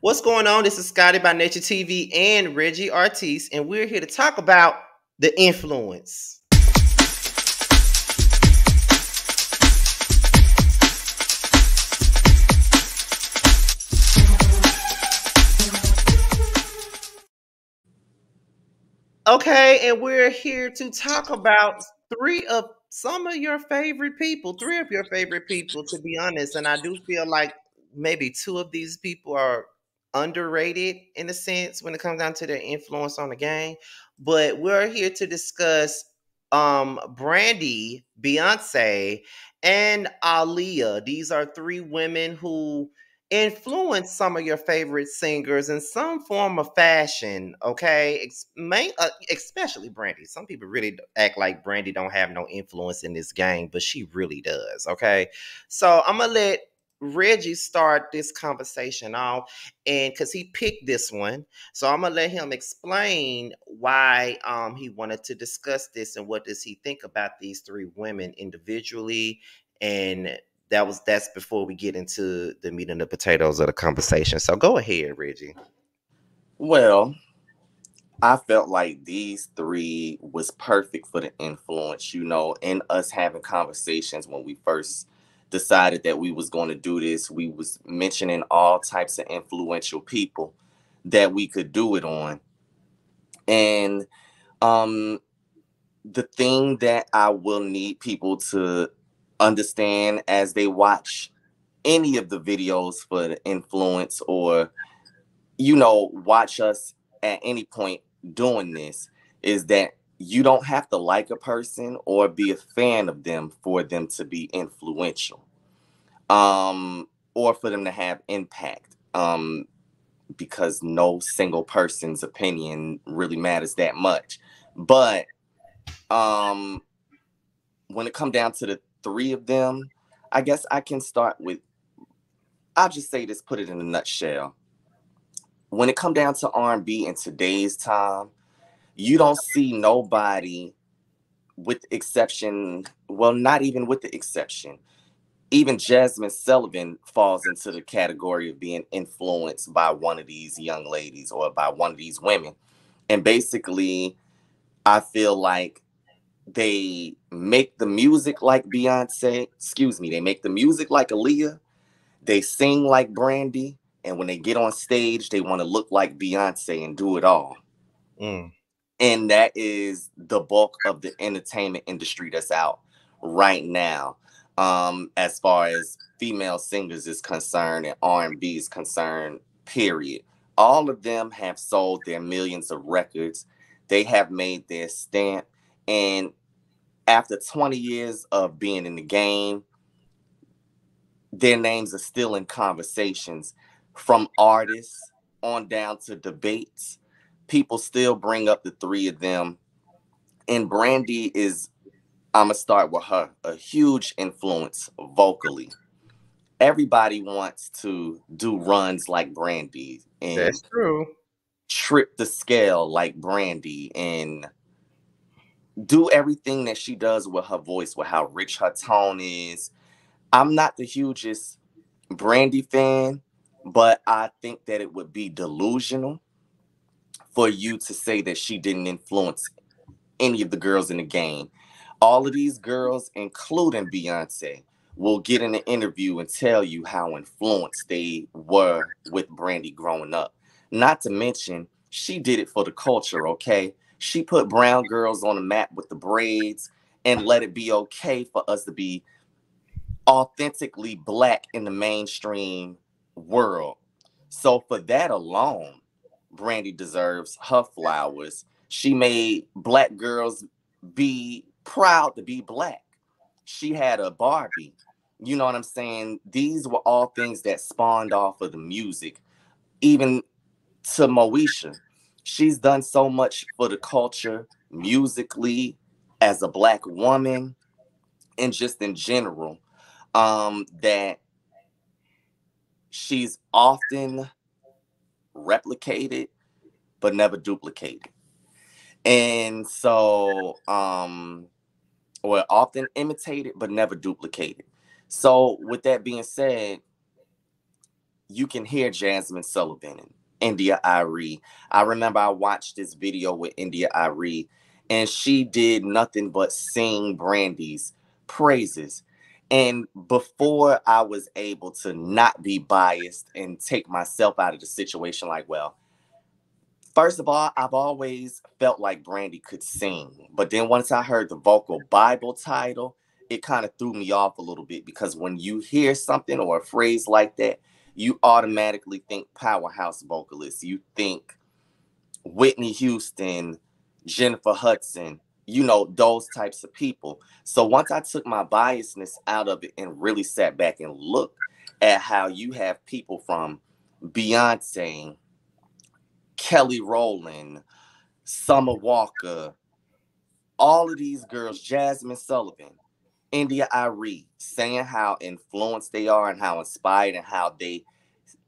What's going on? This is Scotty by Nature TV and Reggie Artis, and we're here to talk about the influence. Okay, and we're here to talk about some of your favorite people, three of your favorite people, to be honest. And I do feel like maybe two of these people are underrated in a sense when it comes down to their influence on the game. But we're here to discuss Brandy, Beyonce, and Aaliyah. These are three women who influence some of your favorite singers in some form of fashion. Okay, especially Brandy. Some people really act like Brandy don't have no influence in this game, but she really does. Okay, so I'm gonna let Reggie start this conversation off, and because he picked this one, so I'm gonna let him explain why he wanted to discuss this and what does he think about these three women individually, and that's before we get into the meat and the potatoes of the conversation. So go ahead, Reggie. Well, I felt like these three was perfect for the influence, in us having conversations when we first decided that we was going to do this. We was mentioning all types of influential people that we could do it on. And um the thing that I will need people to understand as they watch any of the videos for the influence or watch us at any point doing this is that you don't have to like a person or be a fan of them for them to be influential, or for them to have impact, because no single person's opinion really matters that much. But um when it come down to the three of them, I guess I can start with, I'll just say this, put it in a nutshell. When it come down to R&B in today's time, you don't see nobody, with the exception, well, not even with the exception, even Jasmine Sullivan falls into the category of being influenced by one of these young ladies or by one of these women. And basically, I feel like they make the music like Beyonce, excuse me, they make the music like Aaliyah, they sing like Brandy, and when they get on stage, they want to look like Beyonce and do it all. Mm. And that is the bulk of the entertainment industry that's out right now, as far as female singers is concerned and R&B is concerned, period. All of them have sold their millions of records. They have made their stamp. And after 20 years of being in the game, their names are still in conversations, from artists on down to debates. People still bring up the three of them. And Brandy is, I'm going to start with her, a huge influence vocally. Everybody wants to do runs like Brandy and That's true. trip the scale like Brandy and do everything that she does with her voice, with how rich her tone is. I'm not the hugest Brandy fan, but I think that it would be delusional for you to say that she didn't influence any of the girls in the game. All of these girls, including Beyonce, will get in an interview and tell you how influenced they were with Brandy growing up. Not to mention, she did it for the culture, okay? She put brown girls on the map with the braids and let it be okay for us to be authentically black in the mainstream world. So for that alone, Brandy deserves her flowers. She made black girls be proud to be black. She had a Barbie. You know what I'm saying? These were all things that spawned off of the music. Even to Moesha, she's done so much for the culture musically, as a black woman, and just in general, that she's often replicated but never duplicated. And so, or often imitated but never duplicated. So, with that being said, you can hear Jasmine Sullivan and India Arie. I remember I watched this video with India Arie, and she did nothing but sing Brandy's praises. And before I was able to not be biased and take myself out of the situation, like, well, first of all, I've always felt like Brandy could sing. But then once I heard the vocal Bible title, it kind of threw me off a little bit, because when you hear something or a phrase like that, you automatically think powerhouse vocalist. You think Whitney Houston, Jennifer Hudson, those types of people. So once I took my biasness out of it and really sat back and looked at how you have people from Beyonce, Kelly Rowland, Summer Walker, all of these girls, Jasmine Sullivan, India Arie, saying how influenced they are and how inspired and how they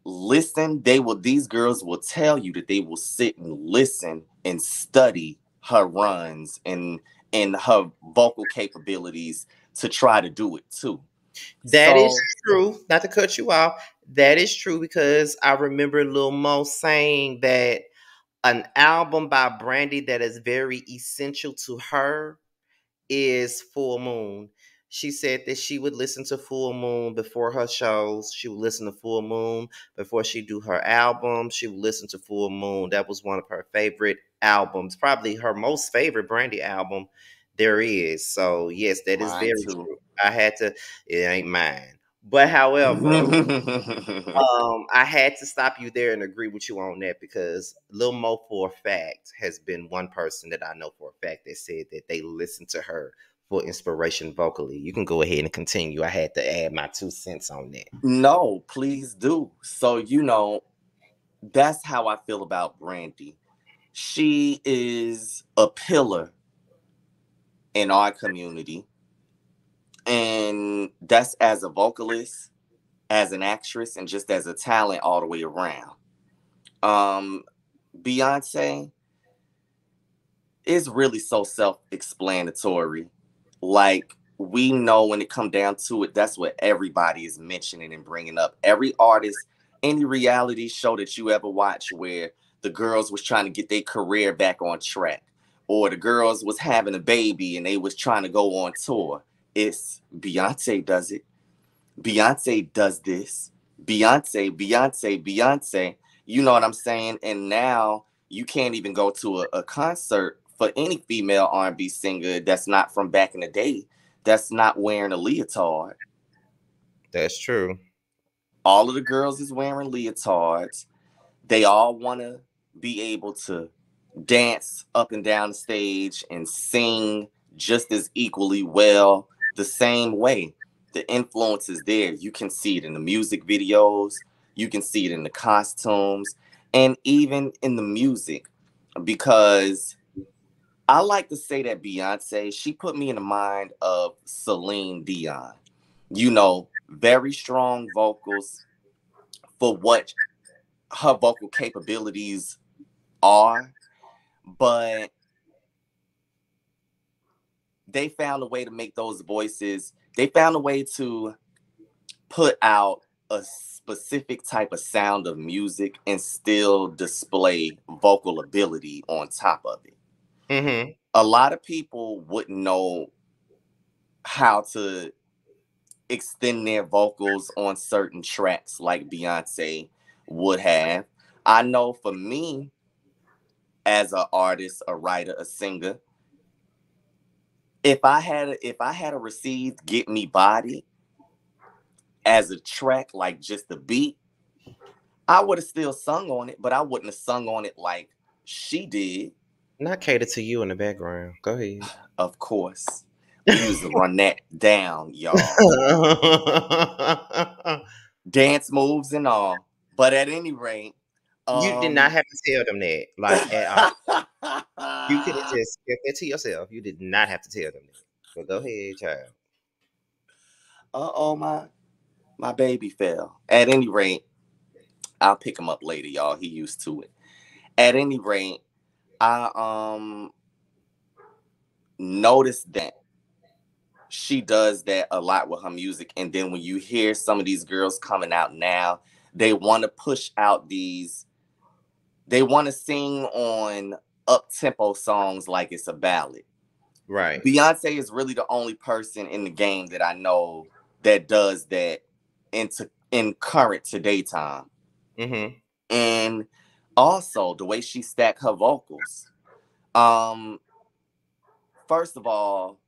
listen. These girls will tell you that they will sit and listen and study her runs and her vocal capabilities to try to do it too. That is So true. Not to cut you off. That is true because I remember Lil Mo saying that an album by Brandy that is very essential to her is Full Moon. She said that she would listen to Full Moon before her shows. She would listen to Full Moon before she do her album. She would listen to Full Moon. That was one of her favorite albums, probably her most favorite Brandy album there is. So yes, that is mine very too. true. I had to. It ain't mine, but however, I had to stop you there and agree with you on that because Lil Mo for a fact has been one person that I know for a fact that said that they listened to her for inspiration vocally. You can go ahead and continue. I had to add my 2 cents on that. No, please do. So, that's how I feel about Brandy. She is a pillar in our community. And that's as a vocalist, as an actress, and just as a talent all the way around. Um, Beyonce is really so self-explanatory. Like, we know when it come down to it, that's what everybody is mentioning and bringing up. Every artist, any reality show that you ever watch where the girls was trying to get their career back on track, or the girls was having a baby and they was trying to go on tour, it's Beyonce does it. Beyonce does this. Beyonce. You know what I'm saying? And now you can't even go to a concert for any female R&B singer that's not from back in the day, that's not wearing a leotard. That's true. All of the girls is wearing leotards. They all want to be able to dance up and down the stage and sing just as equally well, the same way. The influence is there. You can see it in the music videos, you can see it in the costumes, and even in the music. Because I like to say that Beyonce, she put me in the mind of Celine Dion. Very strong vocals for what her vocal capabilities are, but they found a way to make those voices, they found a way to put out a specific type of sound of music and still display vocal ability on top of it. Mm-hmm. A lot of people wouldn't know how to extend their vocals on certain tracks like Beyonce would have. I know for me, as an artist, a writer, a singer, if I had received "Get Me Body" as a track, like just the beat, I would have still sung on it, but I wouldn't have sung on it like she did. Not cater to you in the background. Go ahead. Of course, we used to run that down, y'all. Dance moves and all. But at any rate, You did not um, have to tell them that, like at all. You could have just kept that to yourself. You did not have to tell them that. But go ahead, child. uh-oh, my baby fell. At any rate, I'll pick him up later, y'all. He used to it. At any rate, I noticed that she does that a lot with her music. And then when you hear some of these girls coming out now, They want to push out they want to sing on up-tempo songs like it's a ballad. Right. Beyonce is really the only person in the game that I know that does that in current today time. Mm-hmm. And also the way she stacked her vocals. Um, First of all,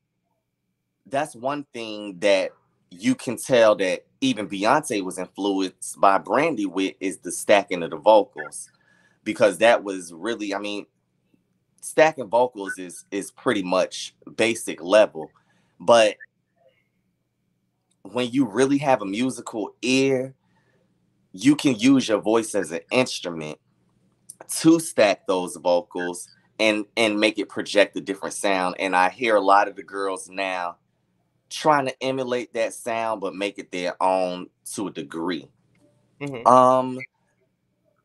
that's one thing that you can tell that even Beyonce was influenced by Brandy with is the stacking of the vocals. Because that was really, I mean, stacking vocals is pretty much basic level. But when you really have a musical ear, you can use your voice as an instrument to stack those vocals and make it project a different sound. And I hear a lot of the girls now trying to emulate that sound but make it their own to a degree. Mm-hmm.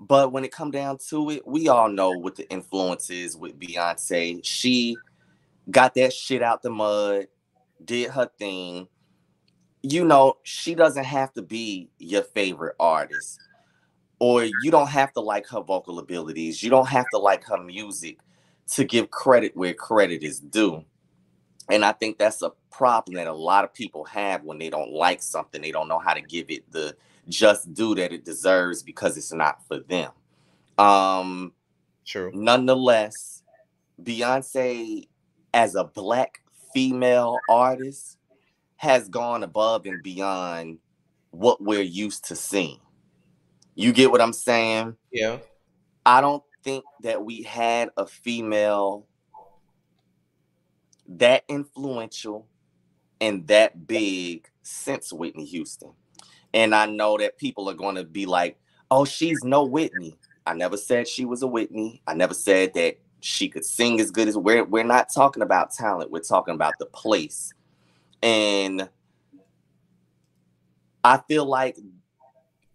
But when it come down to it, we all know what the influence is with Beyonce. She got that shit out the mud, did her thing. You know, she doesn't have to be your favorite artist, or you don't have to like her vocal abilities. You don't have to like her music to give credit where credit is due. And I think that's a problem that a lot of people have when they don't like something. They don't know how to give it the just due that it deserves because it's not for them. Um, True. Nonetheless, Beyonce, as a black female artist, has gone above and beyond what we're used to seeing. You get what I'm saying? Yeah. I don't think that we had a female that influential and that big since Whitney Houston. And I know that people are going to be like, oh, she's no Whitney. I never said she was a Whitney. I never said that she could sing as good as we're not talking about talent. We're talking about the place. And I feel like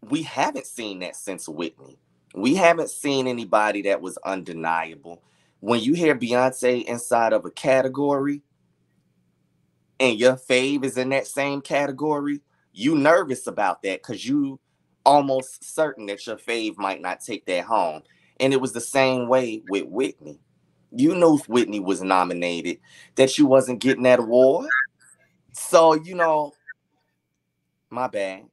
we haven't seen that since Whitney. We haven't seen anybody that was undeniable. When you hear Beyonce inside of a category and your fave is in that same category, you nervous about that because you almost certain that your fave might not take that home. And it was the same way with Whitney. You knew if Whitney was nominated that you wasn't getting that award. So, my bad.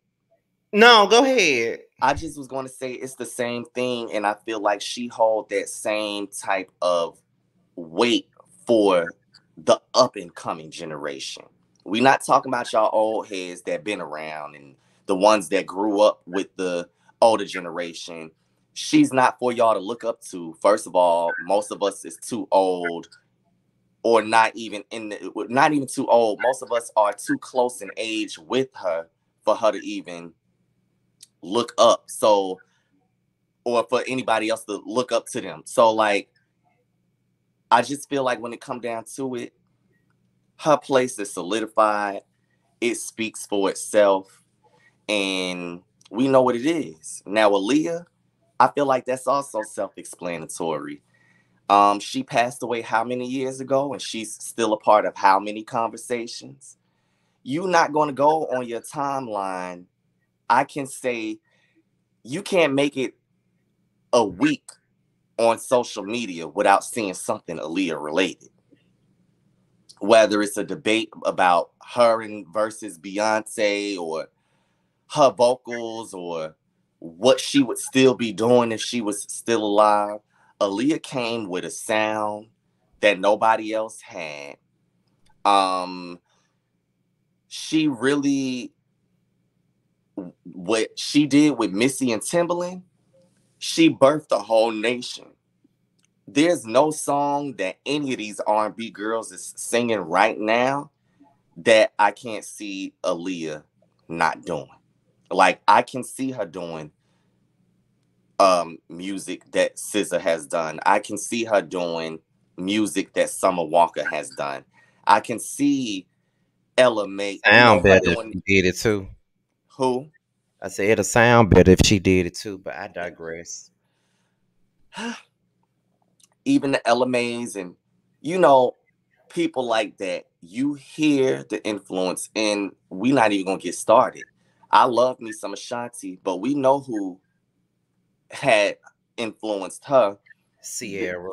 No, go ahead. I just was going to say it's the same thing, and I feel like she hold that same type of weight for the up and coming generation. We're not talking about y'all old heads that been around and the ones that grew up with the older generation. She's not for y'all to look up to. First of all, most of us is too old, or not even too old. Most of us are too close in age with her for her to even look up. So, or for anybody else to look up to them. So, like, I just feel like when it come down to it, her place is solidified. It speaks for itself, and we know what it is. Now, Aaliyah, I feel like that's also self-explanatory. She passed away how many years ago, and she's still a part of how many conversations? You're not going to go on your timeline. I can say you can't make it a week on social media without seeing something Aaliyah related. Whether it's a debate about her and versus Beyonce, or her vocals, or what she would still be doing if she was still alive, Aaliyah came with a sound that nobody else had. Um, she really, what she did with Missy and Timbaland, she birthed a whole nation. There's no song that any of these R&B girls is singing right now that I can't see Aaliyah not doing. Like, I can see her doing music that SZA has done. I can see her doing music that Summer Walker has done. I can see Ella May, Sound her better if doing she did it too. who? I said it'll sound better if she did it too, but I digress. Even the Ella Mays and you know people like that. You hear the influence, and we not even gonna get started. I love me some Ashanti, but we know who had influenced her. Sierra.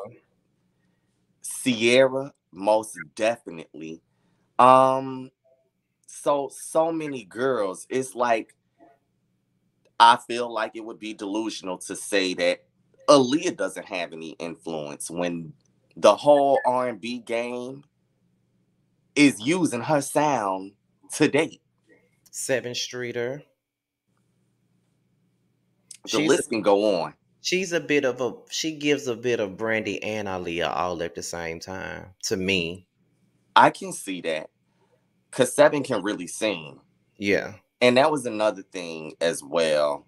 Sierra, most definitely. Um, so many girls. It's like I feel like it would be delusional to say that Aaliyah doesn't have any influence when the whole R&B game is using her sound to date. Seven Streeter. The She's a, list can go on. she's a bit of a she gives a bit of Brandy and Aaliyah all at the same time to me. I can see that because Seven can really sing. Yeah. And that was another thing as well.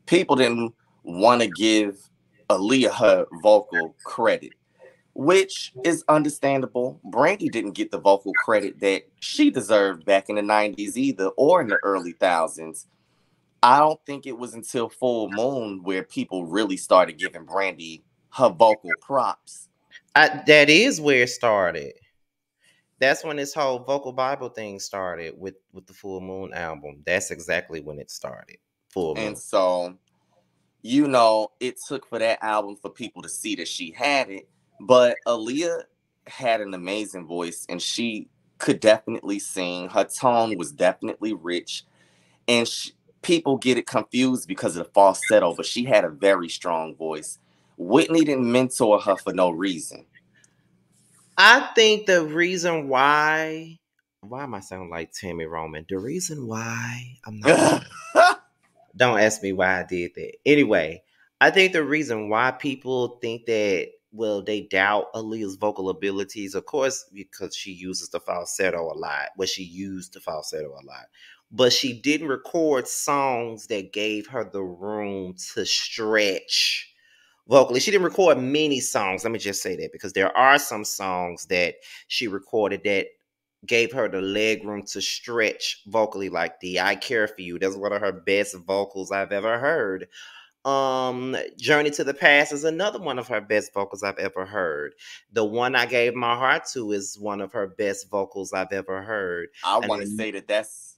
People didn't want to give Aaliyah her vocal credit, which is understandable. Brandy didn't get the vocal credit that she deserved back in the 90s either, or in the early thousands. I don't think it was until Full Moon where people really started giving Brandy her vocal props. That is where it started. That's when this whole vocal Bible thing started with the Full Moon album. That's exactly when it started. Full And Moon. so, it took for that album for people to see that she had it. But Aaliyah had an amazing voice and she could definitely sing. Her tone was definitely rich. And people get it confused because of the falsetto, but she had a very strong voice. Whitney didn't mentor her for no reason. I think the reason why am I sounding like Tammy Roman? The reason why I'm not don't ask me why I did that. Anyway, I think the reason why people think that, well, they doubt Aaliyah's vocal abilities, of course, because she uses the falsetto a lot. Well, she used the falsetto a lot. But she didn't record songs that gave her the room to stretch vocally. She didn't record many songs. Let me just say that, because there are some songs that she recorded that gave her the leg room to stretch vocally, like the I Care For You. That's one of her best vocals I've ever heard. Journey to the Past is another one of her best vocals I've ever heard. The One I Gave My Heart To is one of her best vocals I've ever heard. I And want to say that that's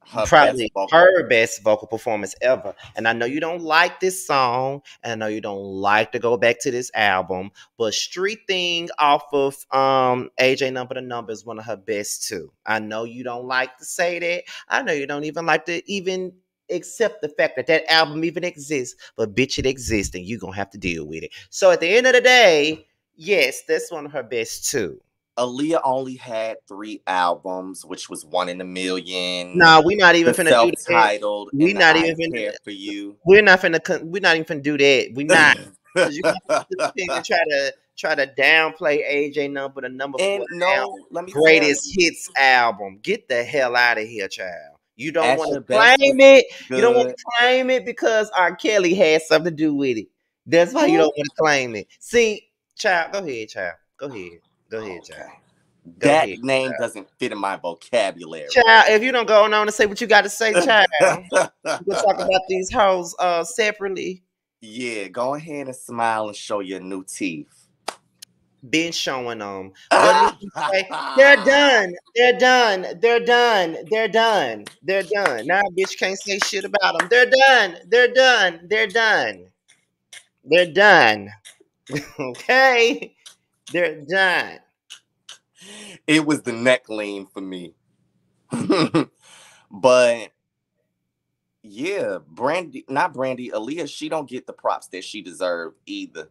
her best probably vocal. her best vocal performance ever. And I know you don't like this song, and I know you don't like to go back to this album, but Street Thing off of AJ Number the Number is one of her best too. I know you don't like to say that. I know you don't even like to even accept the fact that that album even exists, but bitch, it exists, and you're gonna have to deal with it. So at the end of the day, yes, that's one of her best too. Aaliyah only had 3 albums, which was One in a Million, Nah, we not even the finna do that. self-titled, We and the not I even finna. Care For You. We're not even finna do that. We not, because you gonna sit and try to downplay AJ Number the Number And for no, let me tell greatest you, hits album. Get the hell out of here, child. You don't At want to Your Best was claim it. You don't want good. to claim it because R. Kelly had something to do with it. That's why you don't Who? want to claim it. See, child, go ahead, child. Go ahead. Go ahead, child. Okay. Go That ahead, name child. doesn't fit in my vocabulary. Child, if you don't go on and say what you got to say, child, we'll talk about these hoes separately. Yeah, go ahead and smile and show your new teeth. Been showing them. What did he say? They're done. They're done. They're done. They're done. They're done. Now, bitch can't say shit about them. They're done. They're done. They're done. They're done. Okay, they're done. It was the neck lean for me. But yeah, not Brandy, Aaliyah, she don't get the props that she deserved either.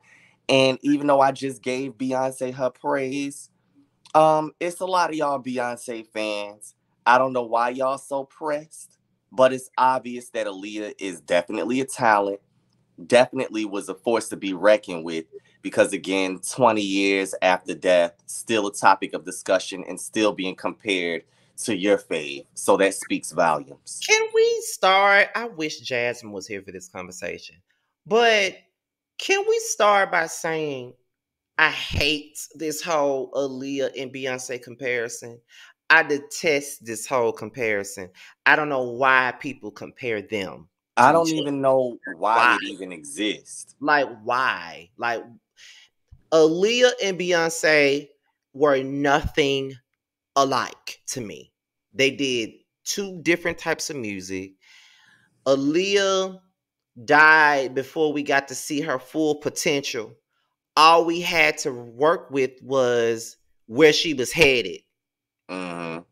And even though I just gave Beyonce her praise, it's a lot of y'all Beyonce fans. I don't know why y'all so pressed, but it's obvious that Aaliyah is definitely a talent, definitely was a force to be reckoned with, because again, 20 years after death, still a topic of discussion and still being compared to your fave. So that speaks volumes. Can we start? I wish Jasmine was here for this conversation, but can we start by saying I hate this whole Aaliyah and Beyonce comparison. I detest this whole comparison. I don't know why people compare them I to don't each other. even know why Why? it even exists. Like, why? Like, Aaliyah and Beyonce were nothing alike to me. They did two different types of music. Aaliyah died before we got to see her full potential. All we had to work with was where she was headed. Mm-hmm.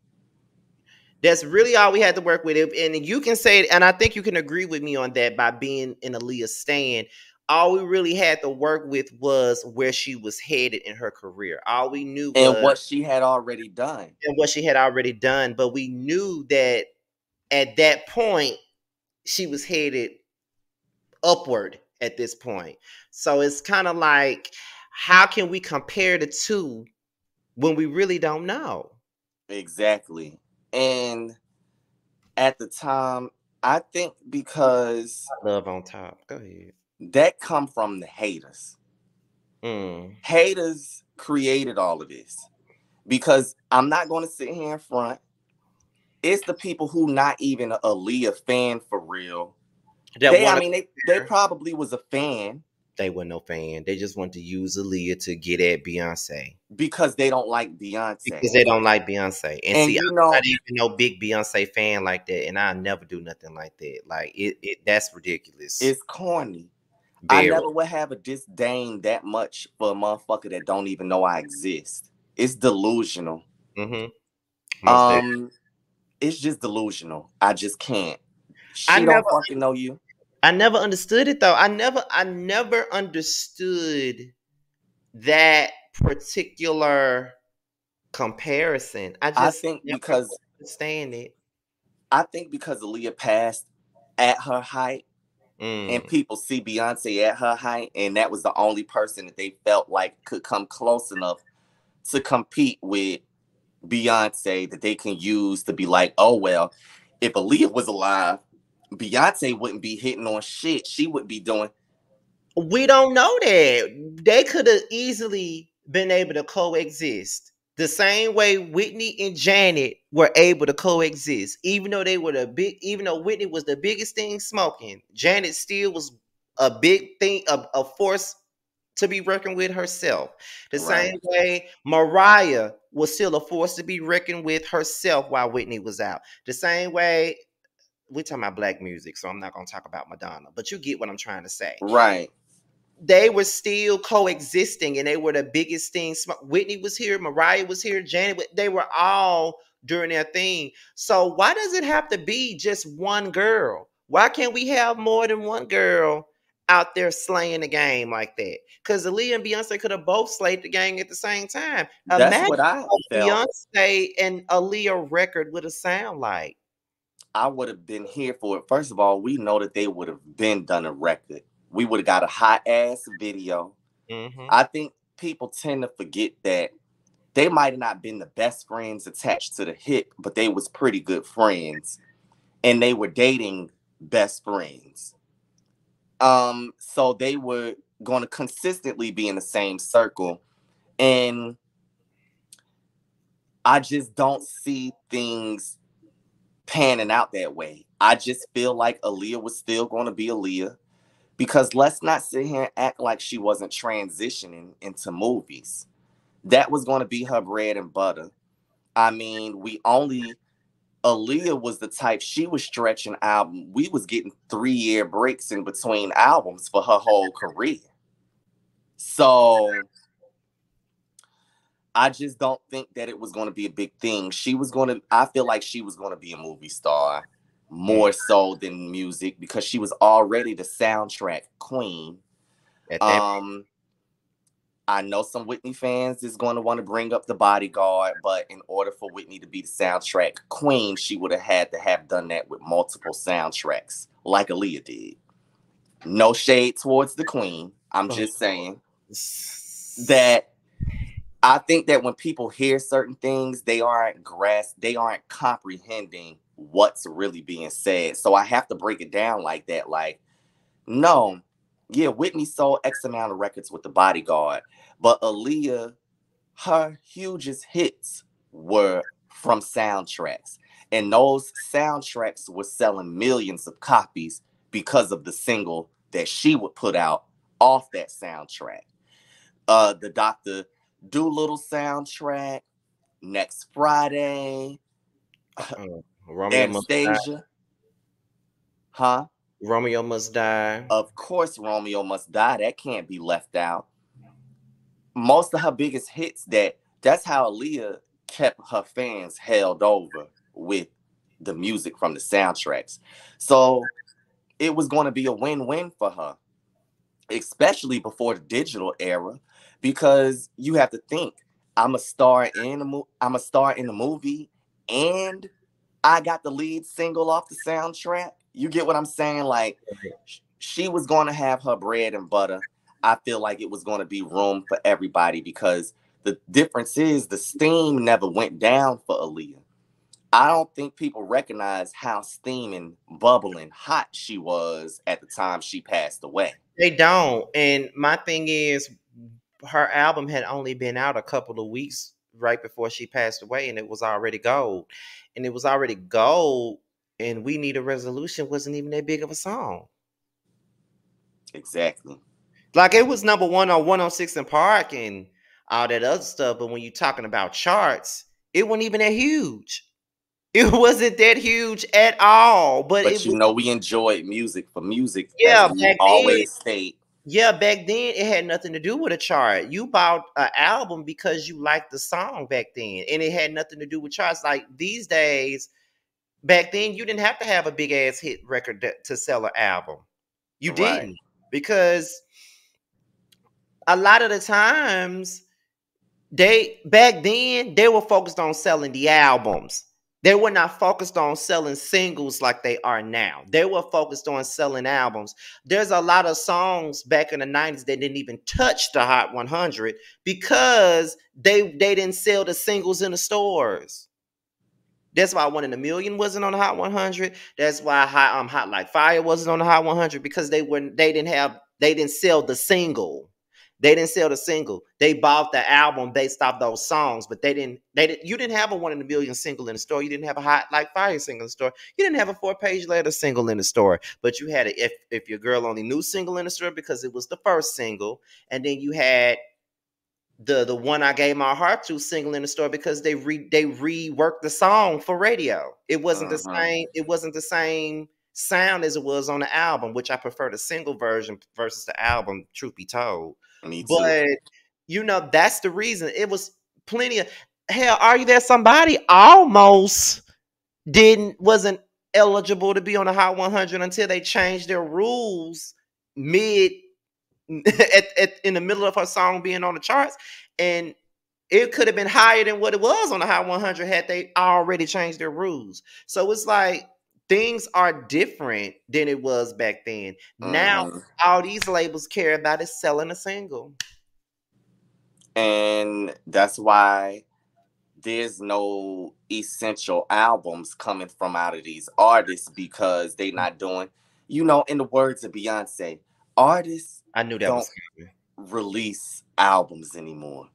That's really all we had to work with. And you can say it, and I think you can agree with me on that by being in Aaliyah's stand. All we really had to work with was where she was headed in her career. All we knew And was what she had already done. and what she had already done. But we knew that at that point, she was headed upward at this point. So it's kind of like, how can we compare the two when we really don't know? Exactly. And at the time, I think because Love on top. Go ahead. that come from the haters. Mm. Haters created all of this. Because I'm not going to sit here in front. It's the people who not even a Aaliyah fan for real. That They probably was a fan. They were no fan. They just want to use Aaliyah to get at Beyonce Because they don't like Beyonce. because they don't like Beyonce. And see, I'm not even no big Beyonce fan like that, and I never do nothing like that. Like it that's ridiculous. It's corny. I never would have a disdain that much for a motherfucker that don't even know I exist. It's delusional. Mm-hmm. It's just delusional. I just can't. She don't fucking know you. I never understood it though. I never understood that particular comparison. I think because understand it. I think because Aaliyah passed at her height, and people see Beyonce at her height, and that was the only person that they felt like could come close enough to compete with Beyonce that they can use to be like, oh well, if Aaliyah was alive, Beyonce wouldn't be hitting on shit. She would be doing. We don't know that. They could have easily been able to coexist the same way Whitney and Janet were able to coexist. Even though even though Whitney was the biggest thing smoking, Janet still was a big thing, a force to be reckoned with herself. The same way Mariah was still a force to be reckoned with herself while Whitney was out. The same way, we're talking about black music, so I'm not going to talk about Madonna, but you get what I'm trying to say. Right. They were still coexisting, and they were the biggest thing. Whitney was here, Mariah was here, Janet, they were all doing their thing. So why does it have to be just one girl? Why can't we have more than one girl out there slaying the game like that? Because Aaliyah and Beyonce could have both slayed the game at the same time. That's what I felt. Beyonce and Aaliyah record would have sound like. I would have been here for it. First of all, we know that they would have been done a record. We would have got a hot ass video. Mm-hmm. I think people tend to forget that they might have not been the best friends attached to the hip, but they was pretty good friends, and they were dating best friends. So they were going to consistently be in the same circle, and I just don't see things panning out that way. I just feel like Aaliyah was still going to be Aaliyah. Because let's not sit here and act like she wasn't transitioning into movies. That was going to be her bread and butter. I mean, Aaliyah was the type, she was stretching album. We was getting 3-year breaks in between albums for her whole career. So I just don't think that it was going to be a big thing. I feel like she was going to be a movie star. More so than music, because she was already the soundtrack queen. I know some Whitney fans is going to want to bring up The Bodyguard, but in order for Whitney to be the soundtrack queen, she would have had to have done that with multiple soundtracks, like Aaliyah did. No shade towards the queen. I'm just saying that I think that when people hear certain things, they aren't comprehending what's really being said. So I have to break it down like that. Like, no, yeah, Whitney sold X amount of records with The Bodyguard, but Aaliyah, her hugest hits were from soundtracks. And those soundtracks were selling millions of copies because of the single that she would put out off that soundtrack. The Dr. Dolittle soundtrack, Next Friday, Anastasia. Huh? Romeo Must Die. Of course, Romeo Must Die. That can't be left out. Most of her biggest hits, that's how Aaliyah kept her fans held over with the music from the soundtracks. So it was going to be a win-win for her, especially before the digital era, because you have to think, I'm a star in the movie, and I got the lead single off the soundtrack. You get what I'm saying? Like, she was going to have her bread and butter. I feel like it was going to be room for everybody, because the difference is the steam never went down for Aaliyah. I don't think people recognize how steaming, bubbling hot she was at the time she passed away. They don't. And my thing is, her album had only been out a couple of weeks right before she passed away, and it was already gold. And it was already gold, and We Need a Resolution wasn't even that big of a song. Exactly. Like, it was number one on 106 in Park and all that other stuff. But when you're talking about charts, it wasn't even that huge. It wasn't that huge at all. But it But you was, know, we enjoyed music for music, as yeah, we back then. always state. Yeah, back then it had nothing to do with a chart. You bought an album because you liked the song back then, and it had nothing to do with charts. Like these days, back then you didn't have to have a big ass hit record to sell an album. You Right. didn't, because a lot of the times they back then they were focused on selling the albums. They were not focused on selling singles like they are now. They were focused on selling albums. There's a lot of songs back in the 90s that didn't even touch the Hot 100 because they didn't sell the singles in the stores. That's why One in a Million wasn't on the Hot 100. That's why Hot Like Fire wasn't on the Hot 100, because they didn't sell the single. They didn't sell the single. They bought the album based off those songs, but you didn't have a One in a Million single in the store. You didn't have a Hot Like Fire single in the store. You didn't have a 4-page letter single in the store. But you had a If Your Girl Only Knew single in the store because it was the first single, and then you had the One I Gave My Heart To single in the store because they reworked the song for radio. It wasn't the Uh-huh. same. It wasn't the same sound as it was on the album, which I prefer the single version versus the album. Truth be told, Me too. but that's the reason. It was plenty of hell. Are You There Somebody almost wasn't eligible to be on the Hot 100 until they changed their rules mid in the middle of her song being on the charts, and it could have been higher than what it was on the Hot 100 had they already changed their rules. So it's like things are different than it was back then. Now Mm-hmm. all these labels care about is selling a single. And that's why there's no essential albums coming from out of these artists, because they not doing, in the words of Beyonce, artists I knew that don't was coming. release albums anymore.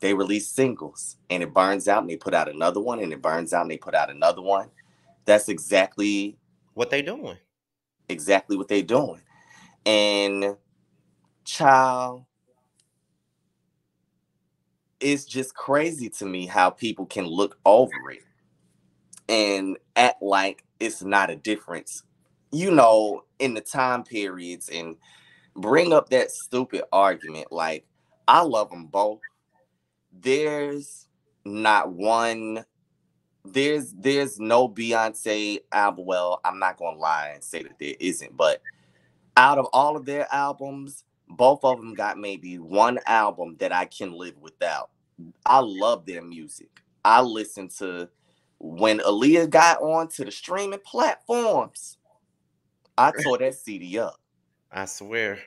They release singles, and it burns out, and they put out another one, and it burns out, and they put out another one. That's What they doing? exactly what they're doing. And child, it's just crazy to me how people can look over it and act like it's not a difference, in the time periods, and bring up that stupid argument. Like, I love them both. There's not one, there's no Beyonce album. Well, I'm not gonna lie and say that there isn't, but out of all of their albums, both of them got maybe one album that I can live without. I love their music. I listen to, when Aaliyah got onto the streaming platforms, I tore that CD up. I swear.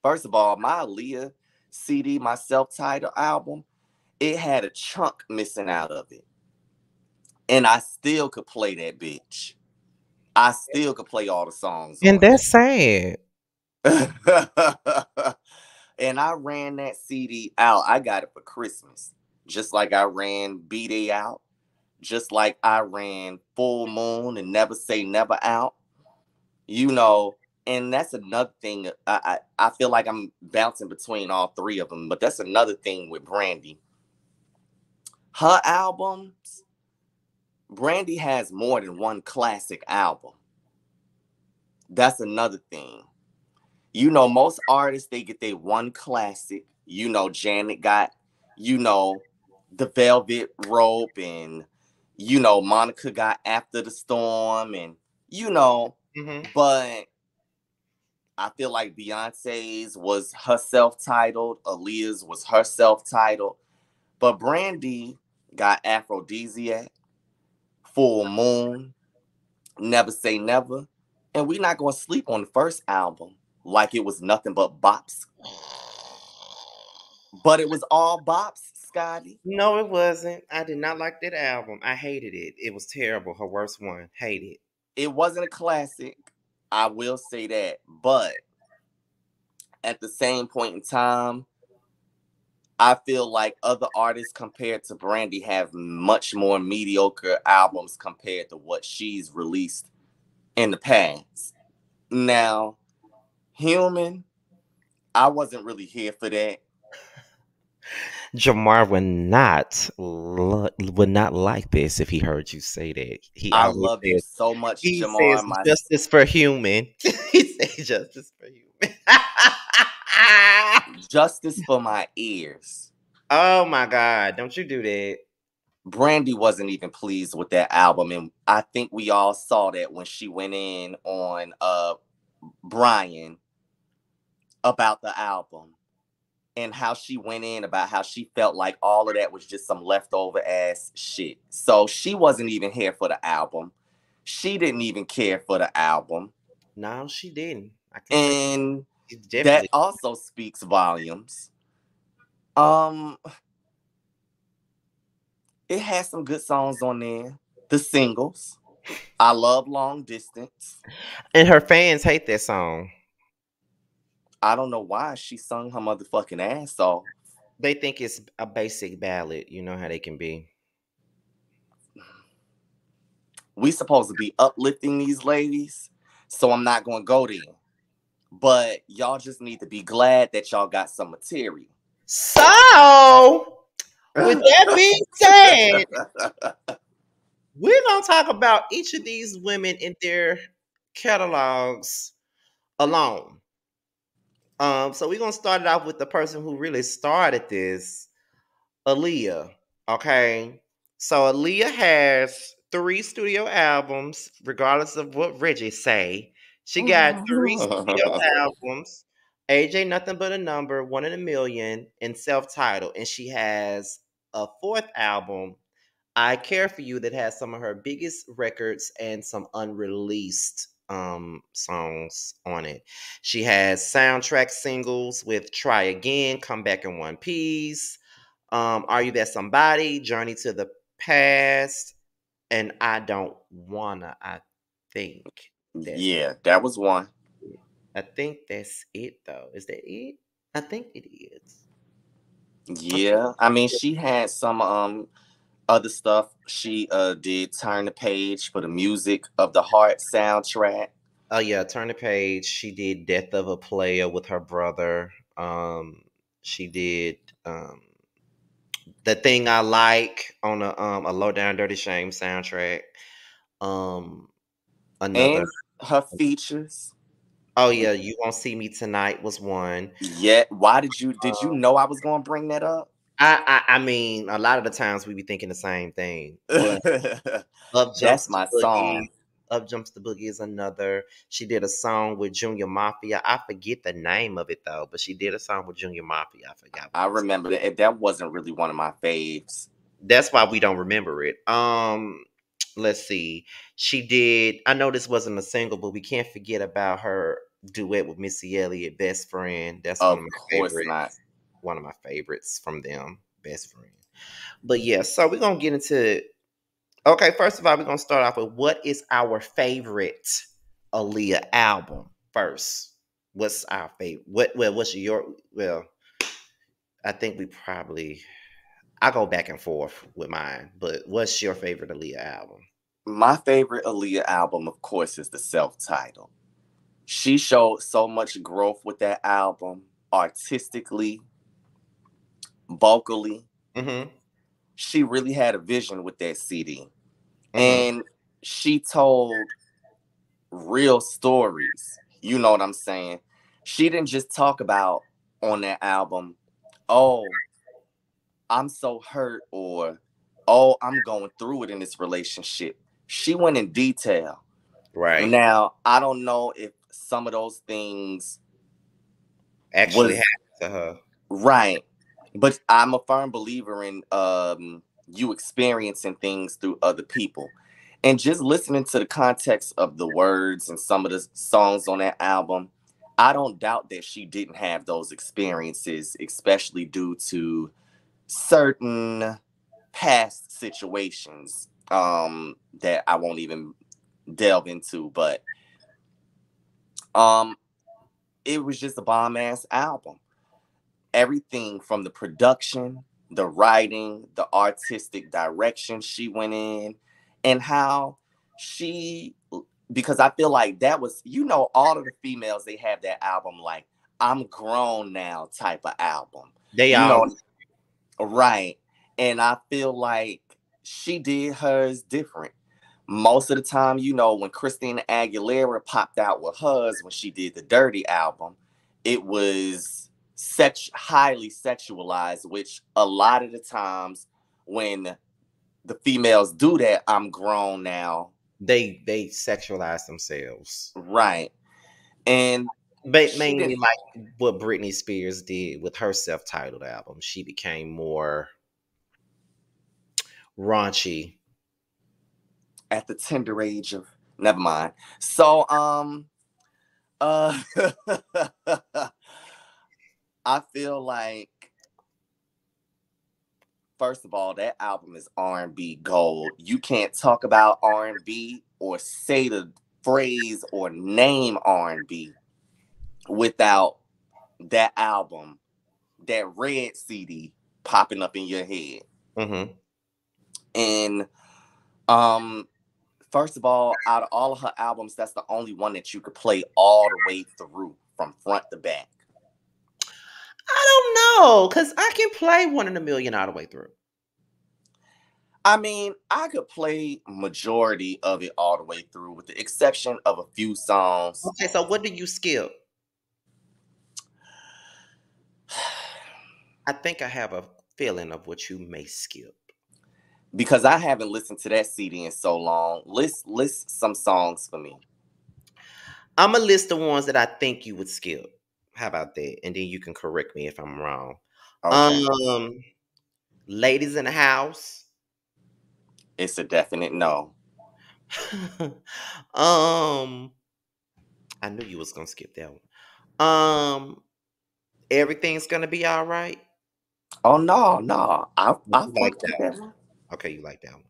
First of all, my Aaliyah CD, my self-titled album, it had a chunk missing out of it. And I still could play that bitch. I still could play all the songs And on that's sad. it. And I ran that CD out. I got it for Christmas. Just like I ran B-Day out. Just like I ran Full Moon and Never Say Never out. And that's another thing. I feel like I'm bouncing between all three of them. But that's another thing with Brandy. Her albums, Brandy has more than one classic album. That's another thing. You know, most artists, they get their one classic. You know, Janet got, you know, the Velvet Rope, and, you know, Monica got After the Storm, and, you know, but I feel like Beyonce's was her self-titled, Aaliyah's was her self-titled, but Brandy got Aphrodisiac, Full Moon, Never Say Never, and we not gonna sleep on the first album like it was nothing but bops. But it was all bops, Scotty. No, it wasn't. I did not like that album. I hated it. It was terrible. Her worst one. Hate it. It wasn't a classic, I will say that. But at the same point in time, I feel like other artists compared to Brandy have much more mediocre albums compared to what she's released in the past. Now, Human, I wasn't really here for that. Jamar would not like this if he heard you say that. He I always love you says so much, he Jamar. says justice for human. He says justice for human. Justice for my ears. Oh my God! Don't you do that. Brandy wasn't even pleased with that album, and I think we all saw that when she went in on Brian about the album, and how she went in about how she felt like all of that was just some leftover ass shit. So she wasn't even here for the album. She didn't even care for the album. No, she didn't. And that also speaks volumes. It has some good songs on there. The singles. I love Long Distance. And her fans hate that song. I don't know why she sung her motherfucking ass off. They think it's a basic ballad. You know how they can be. We supposed to be uplifting these ladies, so I'm not going to go there. But y'all just need to be glad that y'all got some material. So, with that being said, we're going to talk about each of these women in their catalogs alone. So we're going to start it off with the person who really started this, Aaliyah. Okay. So Aaliyah has 3 studio albums, regardless of what Reggie say. She got 3 studio albums. AJ Nothing But a Number, One in a Million, and self-titled. And she has a 4th album, I Care For You, that has some of her biggest records and some unreleased songs on it. She has soundtrack singles with Try Again, Come Back in One Piece, Are You That Somebody, Journey to the Past, and I Don't Wanna, I think. Yeah, that was one. I think that's it though. Is that it? I think it is. Yeah. I mean, she had some other stuff. She did Turn the Page for the Music of the Heart soundtrack. Oh yeah, Turn the Page. She did Death of a Player with her brother. She did The Thing I Like on a Low Down Dirty Shame soundtrack. Another and her features. Oh yeah, You Won't See Me Tonight was one. Yeah. Why did you know I was gonna bring that up? I mean, a lot of the times we be thinking the same thing. But That's my song. Up Jumps the Boogie is another. She did a song with Junior Mafia. I forget the name of it though, but she did a song with Junior Mafia. I forgot. I remember that. That wasn't really one of my faves. That's why we don't remember it. Let's see. She did. I know this wasn't a single, but we can't forget about her duet with Missy Elliott, Best Friend. That's one of my favorites. Not. One of my favorites from them, Best Friend. But yeah, so we're gonna get into. Okay, first of all, we're gonna start off with what is our favorite Aaliyah album first. What's our favorite? What's your I think we probably I go back and forth with mine, but what's your favorite Aaliyah album? My favorite Aaliyah album, of course, is the self-titled. She showed so much growth with that album, artistically, vocally. Mm-hmm. She really had a vision with that CD. Mm-hmm. And she told real stories. You know what I'm saying? She didn't just talk about on that album, oh, I'm so hurt, or oh, I'm going through it in this relationship. She went in detail. Right. Now, I don't know if some of those things Actually was happened to her. right, but I'm a firm believer in you experiencing things through other people. And just listening to the context of the words and some of the songs on that album, I don't doubt that she didn't have those experiences, especially due to certain past situations that I won't even delve into, but um it was just a bomb ass album. Everything from the production, the writing, the artistic direction she went in, and how she, because I feel like that was, all of the females, they have that album like I'm grown now type of album. They You all know, right. And I feel like she did hers different. Most of the time, when Christina Aguilera popped out with hers when she did the Dirty album, it was highly sexualized, which a lot of the times when the females do that, I'm grown now. they sexualize themselves. Right. And But she mainly didn't like what Britney Spears did with her self-titled album. She became more raunchy. at the tender age of, never mind. So uh I feel like, first of all, that album is R&B gold. You can't talk about R&B or say the phrase or name R&B without that album, that red CD popping up in your head. Mm-hmm. And um first of all, out of all of her albums, that's the only one that you could play all the way through from front to back. I don't know, because I can play One in a Million all the way through. I mean, I could play majority of it all the way through, with the exception of a few songs. Okay, so what do you skip? I think I have a feeling of what you may skip. Because I haven't listened to that CD in so long. List some songs for me. I'm gonna list the ones that I think you would skip. How about that? And then you can correct me if I'm wrong. Okay. Um, Ladies in the House. It's a definite no. um, I knew you was gonna skip that one. Everything's gonna be all right. Oh no, no. I You like fucked with that that one? one. Okay, you like that one.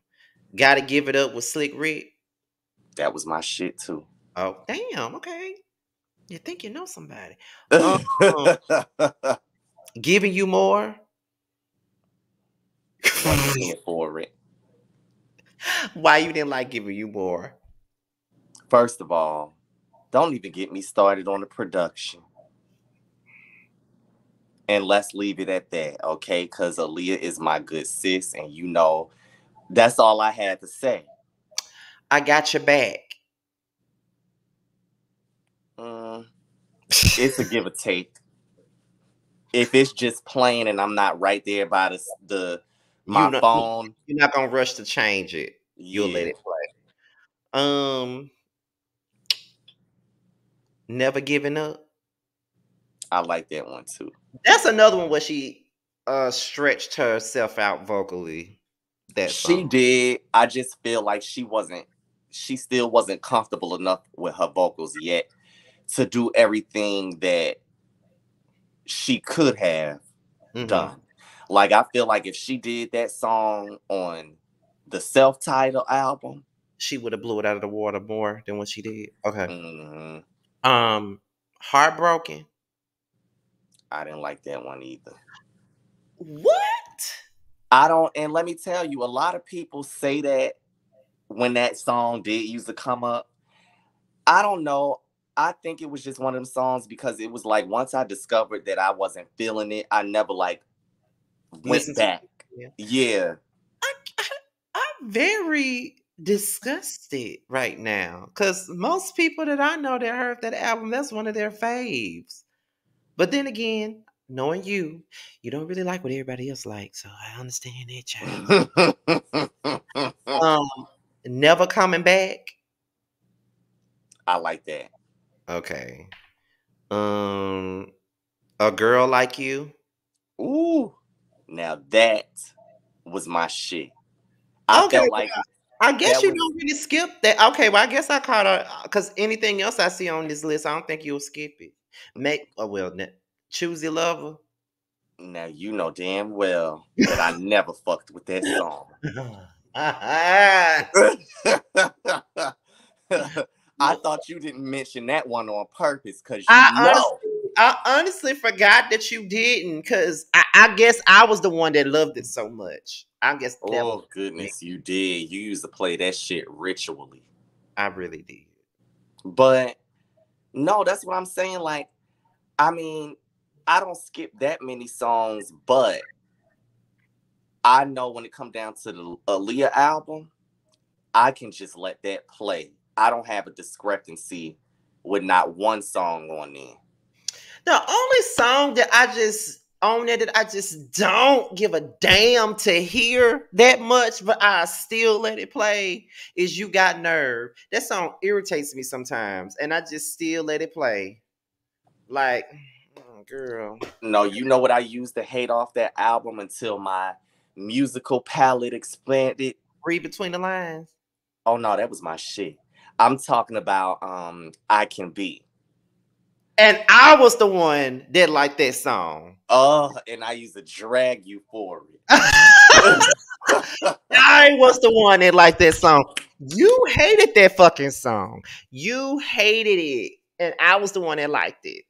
Gotta Give It Up with Slick Rick. That was my shit too. Oh, damn. Okay, you think you know somebody? Um, Giving You More. Wasn't here for it. Why you didn't like Giving You More? First of all, don't even get me started on the production. And let's leave it at that, okay? Because Aaliyah is my good sis, and that's all I had to say. I Got Your Back. Mm, it's a give or take. If it's just playing and I'm not right there by You my know, phone, you're not gonna rush to change it. You'll let yeah, it play. Never Giving Up. I like that one too. That's another one where she stretched herself out vocally. That She song. did. I just feel like she still wasn't comfortable enough with her vocals yet to do everything that she could have Mm-hmm. done. Like, I feel like if she did that song on the self-titled album, She would have blew it out of the water more than what she did. Okay. mhm, Heartbroken. I didn't like that one either. What? I don't, and let me tell you, a lot of people say that when that song did used to come up. I don't know. I think it was just one of them songs because it was like once I discovered that I wasn't feeling it, I never like went Listen to back. yeah. Yeah. I, I, I'm very disgusted right now because most people that I know that heard that album, that's one of their faves. But then again, knowing you, you don't really like what everybody else likes, so I understand that, child. Um, Never Coming Back. I like that. Okay. Um, A Girl Like You. Ooh, now that was my shit. I Okay, felt like well, I guess that you was don't really skip that. Okay, well, I guess I caught her because anything else I see on this list, I don't think you'll skip it. Make oh well, Choose Your Lover. now you know damn well that I never fucked with that song. I I thought you didn't mention that one on purpose because you know. honestly, I honestly forgot that you didn't because I guess I was the one that loved it so much. I guess that was Oh me. goodness, you did. You used to play that shit ritually. I really did. But no, that's what I'm saying. Like, I mean, I don't skip that many songs, but I know when it come down to the Aaliyah album, I can just let that play. I don't have a discrepancy with not one song on there. The only song that I just on it that I just don't give a damn to hear that much, but I still let it play is You Got Nerve. That song irritates me sometimes, and I just still let it play. Like, girl. No, you know what I used to hate off that album until my musical palette expanded. Read between the lines. Oh no, that was my shit. I'm talking about I Can Be. And I was the one that liked that song. And I used to drag you for I it. was the one that liked that song. You hated that fucking song. You hated it. And I was the one that liked it.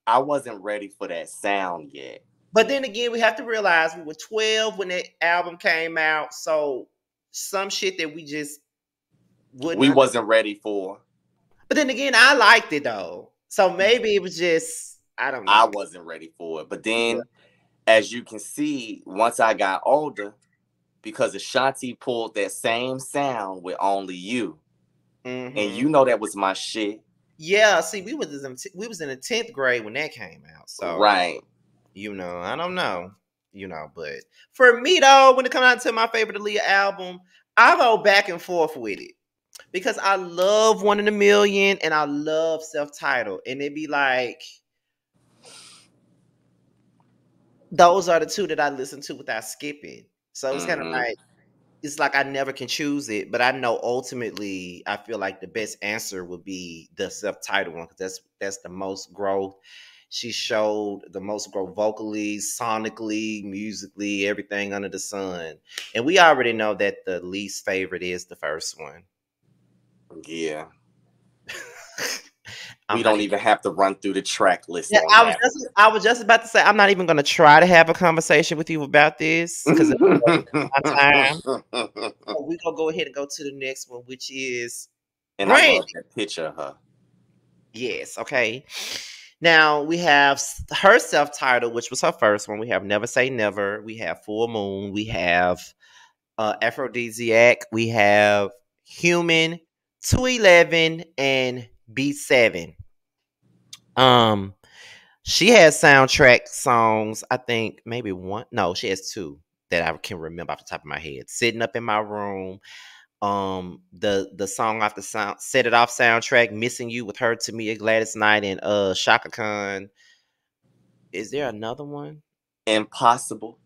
I wasn't ready for that sound yet. But then again, we have to realize we were 12 when that album came out. So some shit that we just wouldn't We understand. wasn't ready for. But then again, I liked it though. So maybe it was just, I don't I know. wasn't ready for it. But then, as you can see, once I got older, because Ashanti pulled that same sound with Only You, and Hmm. you know that was my shit, Yeah, see, we was in the 10th grade when that came out. So, right? I don't know. But for me though, when it comes out to my favorite Aaliyah album, I go back and forth with it. Because I love One in a Million and I love self-titled. And it'd be like those are the two that I listen to without skipping. So it's kind of Hmm. like it's like I never can choose it, but I know ultimately I feel like the best answer would be the self-titled one because that's the most growth. She showed the most growth vocally, sonically, musically, everything under the sun. And we already know that the least favorite is the first one. Yeah, we I'm not don't even. even have to run through the track list Yeah, on that one. I was just about to say I'm not even going to try to have a conversation with you about this because it's my time. So we're gonna go ahead and go to the next one, which is And I Brandy. love that picture of her. Yes, okay. Now we have her self-titled, which was her first one. We have Never Say Never. We have Full Moon. We have Aphrodisiac. We have Human, 211, and B7. Um, she has soundtrack songs. I think maybe one. No, she has two that I can remember off the top of my head. Sitting Up in My Room. The song off the sound Set It Off soundtrack, Missing You with her, Tamia, Gladys Knight, and Shaka Khan. Is there another one? Impossible.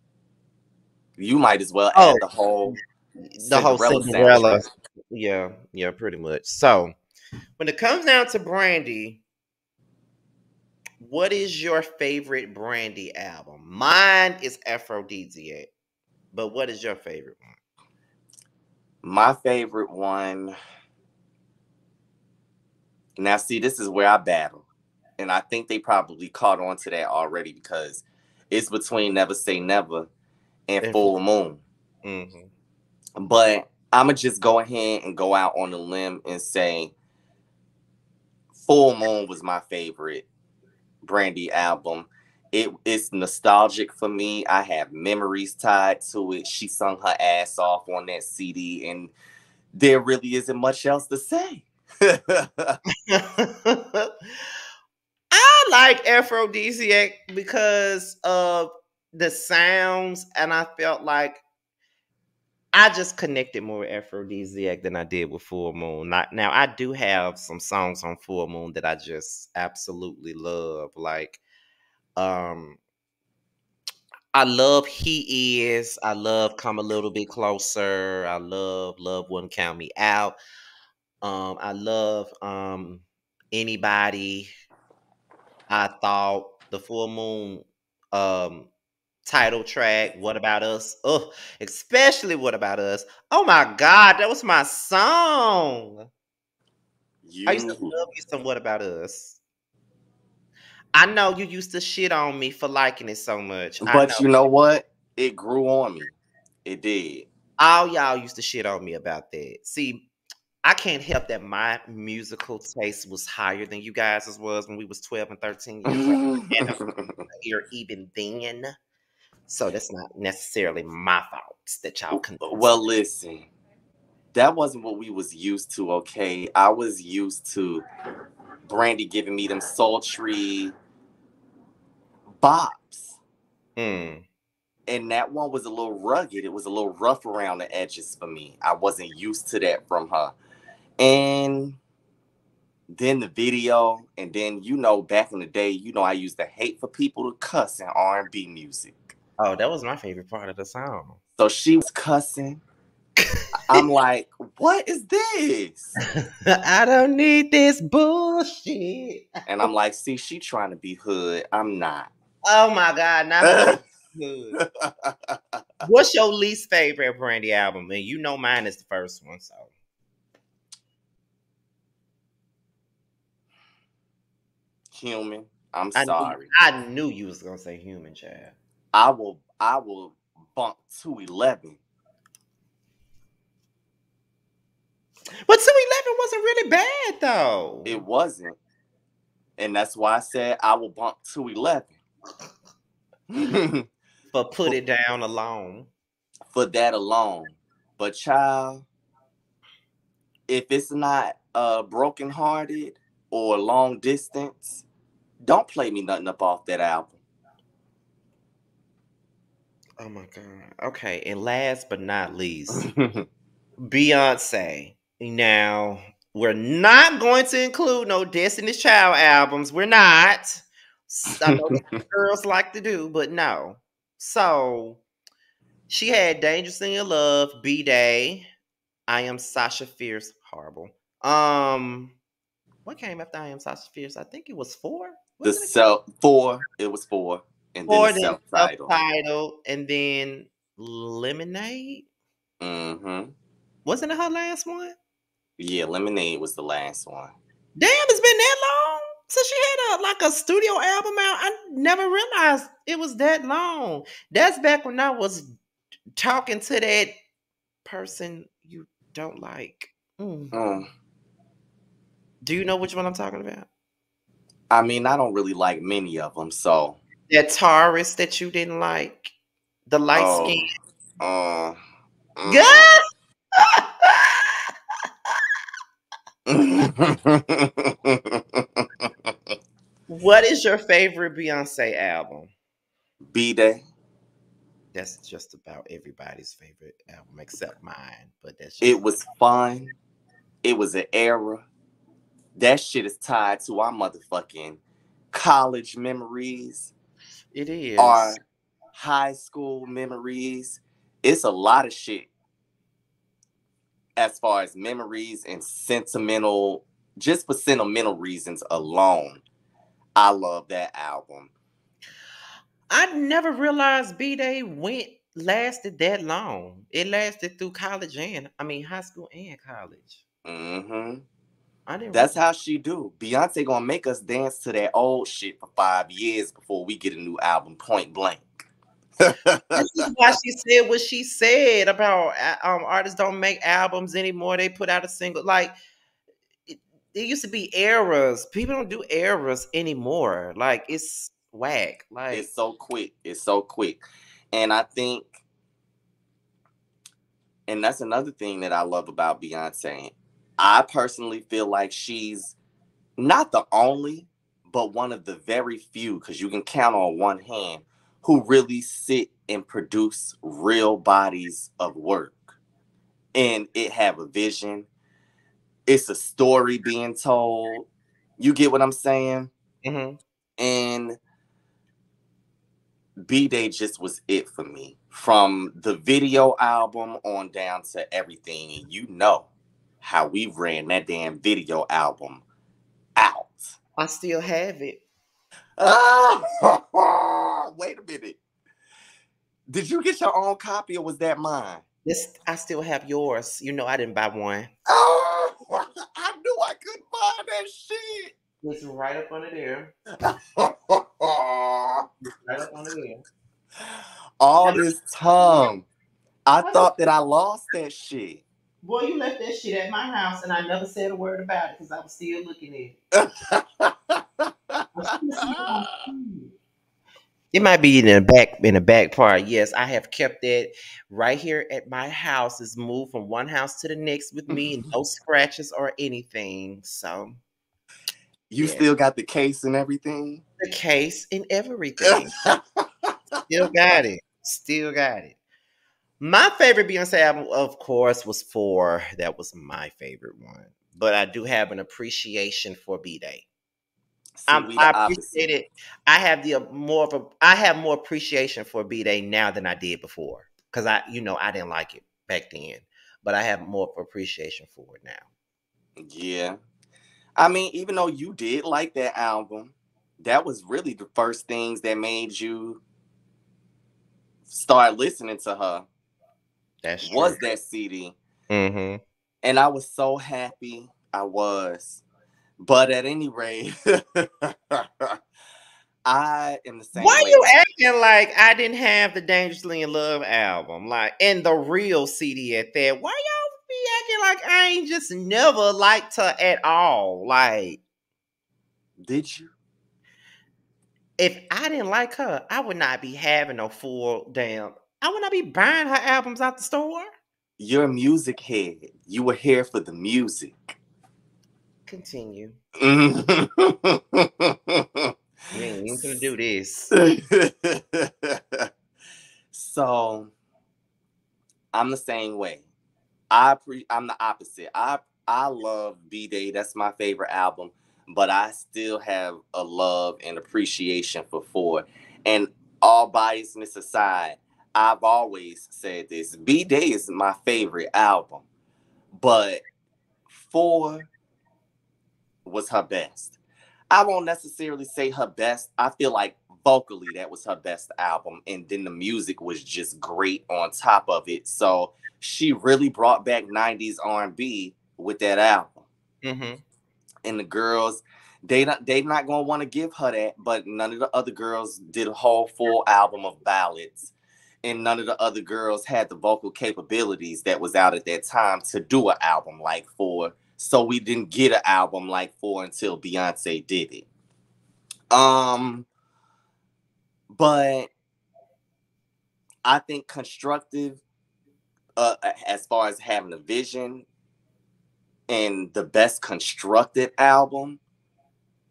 You might as well Oh, add the whole the whole Cinderella Cinderella. soundtrack. Yeah, yeah, pretty much. So when it comes down to Brandy, what is your favorite Brandy album? Mine is Aphrodisiac. But what is your favorite one? My favorite one. Now, see, this is where I battle. And I think they probably caught on to that already because it's between Never Say Never and Full Moon. Mm-hmm. But I'm going to just go ahead and go out on a limb and say Full Moon was my favorite Brandy album. It's nostalgic for me. I have memories tied to it. She sung her ass off on that CD. And There really isn't much else to say. I like Aphrodisiac because of the sounds, and I felt like I just connected more with Aphrodisiac than I did with Full Moon. Not, now, I do have some songs on Full Moon that I just absolutely love. Like, um, I love He Is. I love Come a Little Bit Closer. I love Love Wouldn't Count Me Out. I love Anybody. I thought the Full Moon um title track, What About Us? Oh, especially What About Us? Oh my God, that was my song. I used to You, love you some What About Us. I know you used to shit on me for liking it so much. I know. but you know what? It grew on me. It did. All y'all used to shit on me about that. See, I can't help that my musical taste was higher than you guys' was when we was 12 and 13 years old. And here even then. So that's not necessarily my fault that y'all convinced. Well, listen, that wasn't what we was used to. Okay, I was used to Brandy giving me them sultry bops. Mm. And that one was a little rugged. It was a little rough around the edges for me. I wasn't used to that from her. And then the video, and then back in the day, I used to hate for people to cuss in R&B music. Oh, that was my favorite part of the song. So she was cussing. I'm like, what is this? I don't need this bullshit. And I'm like, see, she trying to be hood. I'm not. Oh my God, not good. What's your least favorite Brandy album? And you know mine is the first one, so. Human. I'm I knew, sorry. I knew you was gonna say Human, child. I will bump 211. But 211 wasn't really bad though. It wasn't. And that's why I said I will bump 211. But Put It Down alone. For that alone. But child, if it's not broken hearted or long distance, don't play me nothing up off that album. Oh my God. Okay, and last but not least, Beyonce. Now, we're not going to include no Destiny's Child albums. We're not. I know that's what girls like to do, but no. So she had Dangerous in Your Love, B-Day, I Am Sasha Fierce, horrible. What came after I Am Sasha Fierce? I think it was 4. The Wasn't it? it was 4, and then the 4, then self-title. Self-Title, and then Lemonade. Mm-hmm. Wasn't it her last one? Yeah, Lemonade was the last one. Damn, it's been that long since she had a studio album out. I never realized it was that long. That's back when I was talking to that person you don't like. Mm. Do you know which one I'm talking about? I mean, I don't really like many of them, so. That Taurus that you didn't like, the light skin. Good. What is your favorite Beyonce album? B-Day. That's just about everybody's favorite album except mine. But that's just It was fun. It was an era. That shit is tied to our motherfucking college memories. It is. Our high school memories. It's a lot of shit as far as memories and sentimental, just for sentimental reasons alone. I love that album. I never realized B-Day lasted that long. It lasted through college high school and college. Mm-hmm. That's how she do. Beyonce gonna make us dance to that old shit for 5 years before we get a new album, point blank. This is why she said what she said about artists don't make albums anymore. They put out a single. Like it used to be eras. People don't do eras anymore. Like it's whack. Like it's so quick. And I think And that's another thing that I love about Beyonce. I personally feel like she's not the only, but one of the very few, because you can count on one hand, who really sit and produce real bodies of work. And it have a vision. It's a story being told. You get what I'm saying? Mm-hmm. And B-Day just was it for me. From the video album on down to everything. And you know how we ran that damn video album out. I still have it. Ah, wait a minute. Did you get your own copy or was that mine? This I still have yours. You know I didn't buy one. Oh, I knew I couldn't find that shit. It's right up under there. Right up under there. All this time, I thought that I lost that shit. Boy, you left that shit at my house, and I never said a word about it because I was still looking at it. It might be in the back part. Yes, I have kept that right here at my house. It's moved from one house to the next with me, and no scratches or anything. So, You yeah, still got the case and everything? the case and everything. Still got it. Still got it. My favorite Beyonce album, of course, was Four. That was my favorite one. But I do have an appreciation for B Day. See, we I the appreciate opposite. it. I have I have more appreciation for B Day now than I did before. Because I didn't like it back then. But I have more appreciation for it now. Yeah. I mean, even though you did like that album, that was really the first things that made you start listening to her That's true. was that CD. Mm-hmm. And I was so happy I was. But at any rate, I am the same Why way. you acting like I didn't have the Dangerously in Love album, like and the real CD at that? Why y'all be acting like I ain't just never liked her at all? Like Did you? if I didn't like her, I would not be having no full damn. I would not be buying her albums out the store. You're a music head. You were here for the music. Continue. We ain't even gonna do this. So I'm the same way. I'm the opposite. I love B Day. That's my favorite album, but I still have a love and appreciation for Four. And all biasness aside, I've always said this: B Day is my favorite album, but Four was her best. I won't necessarily say her best. I feel like vocally that was her best album, and then the music was just great on top of it. So she really brought back '90s R&B with that album. Mm-hmm. And the girls, they not gonna want to give her that, but none of the other girls did a whole full album of ballads, and none of the other girls had the vocal capabilities that was out at that time to do an album like Four. So we didn't get an album like Four until Beyonce did it. Um, but I think constructive, as far as having a vision and the best constructed album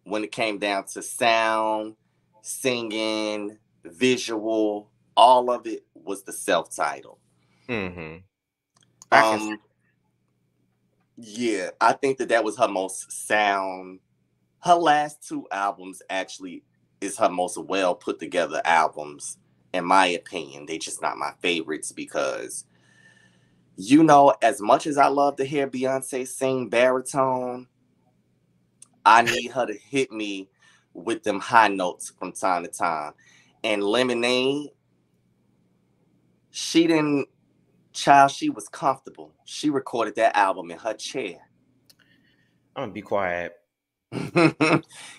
when it came down to sound, singing, visual, all of it was the self-title. Mm-hmm. I can. Um, yeah, I think that was her most sound. Her last two albums actually is her most well put together albums, in my opinion. They just not my favorites because, as much as I love to hear Beyonce sing baritone, I need her to hit me with them high notes from time to time. And Lemonade, she didn't, child, she was comfortable. She recorded that album in her chair. I'm gonna be quiet.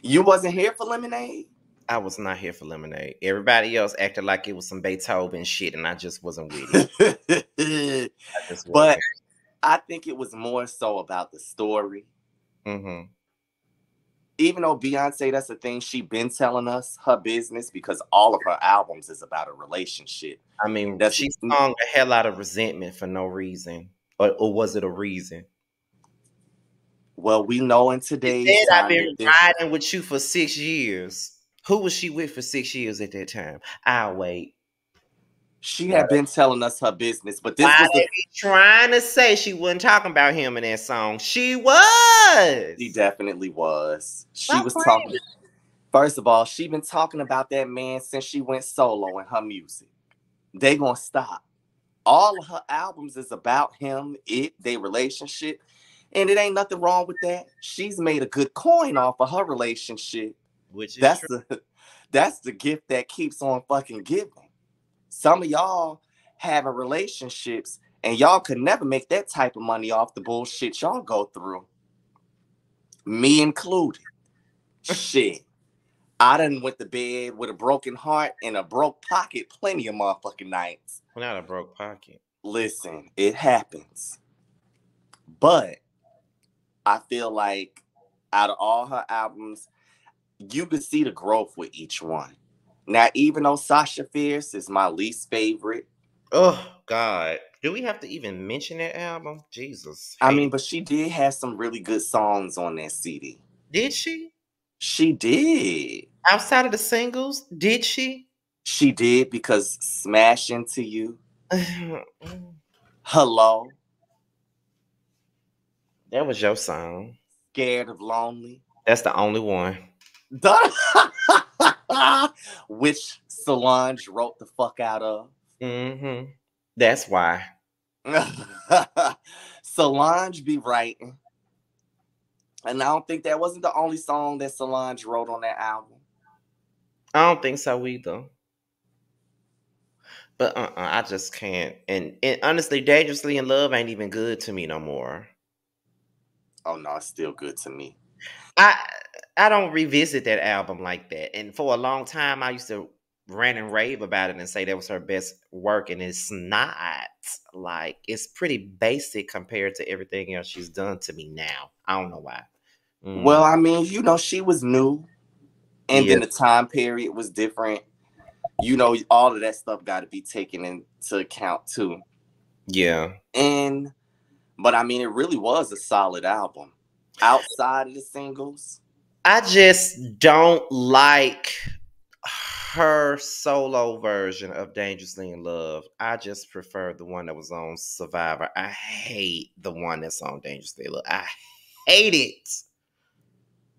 You wasn't here for Lemonade? I was not here for Lemonade. Everybody else acted like it was some Beethoven shit, and I just wasn't with it. I just But wasn't. I think it was more so about the story. Mm-hmm. even though Beyonce, that's the thing, she been telling us her business because all of her albums is about a relationship. I mean, That's she sung the hell out of Resentment for no reason. Or was it a reason? well, we know in She today's said, I've time that been this riding with you for 6 years. Who was she with for 6 years at that time? I'll wait. she Why had been telling us her business, but this why was they the be trying to say she wasn't talking about him in that song? She she was. definitely was. She Stop was talking. playing. First of all, she been talking about that man since she went solo in her music. They gonna stop. All of her albums is about him, their relationship, and it ain't nothing wrong with that. She's made a good coin off of her relationship. Which is That's true. the that's the gift that keeps on fucking giving. Some of y'all having relationships and y'all could never make that type of money off the bullshit y'all go through. Me included. Shit. I done went to bed with a broken heart and a broke pocket plenty of motherfucking nights. Not a broke pocket. Listen, it happens. But I feel like out of all her albums, you could see the growth with each one. Now, even though Sasha Fierce is my least favorite, Oh God. Do we have to even mention that album? Jesus. I Hate mean, it. but she did have some really good songs on that CD. Did she? She did. Outside of the singles, did she? She did because Smash Into You, That Hello, was your song. Scared of Lonely, That's the only one. which Solange wrote the fuck out of. Mm-hmm. That's why. Solange be writing. And I don't think that wasn't the only song that Solange wrote on that album. I don't think so either. But I just can't. And honestly, Dangerously in Love ain't even good to me no more. Oh no, it's still good to me. I I don't revisit that album like that. And for a long time, I used to rant and rave about it and say that was her best work, and it's not. Like it's pretty basic compared to everything else she's done to me now. I don't know why. Well, I mean, she was new, and Yeah, then the time period was different. All of that stuff got to be taken into account too. yeah. But I mean, it really was a solid album. Outside of the singles, I just don't like her solo version of Dangerously in Love. I just prefer the one that was on Survivor. I hate the one that's on Dangerously in Love. I hate it.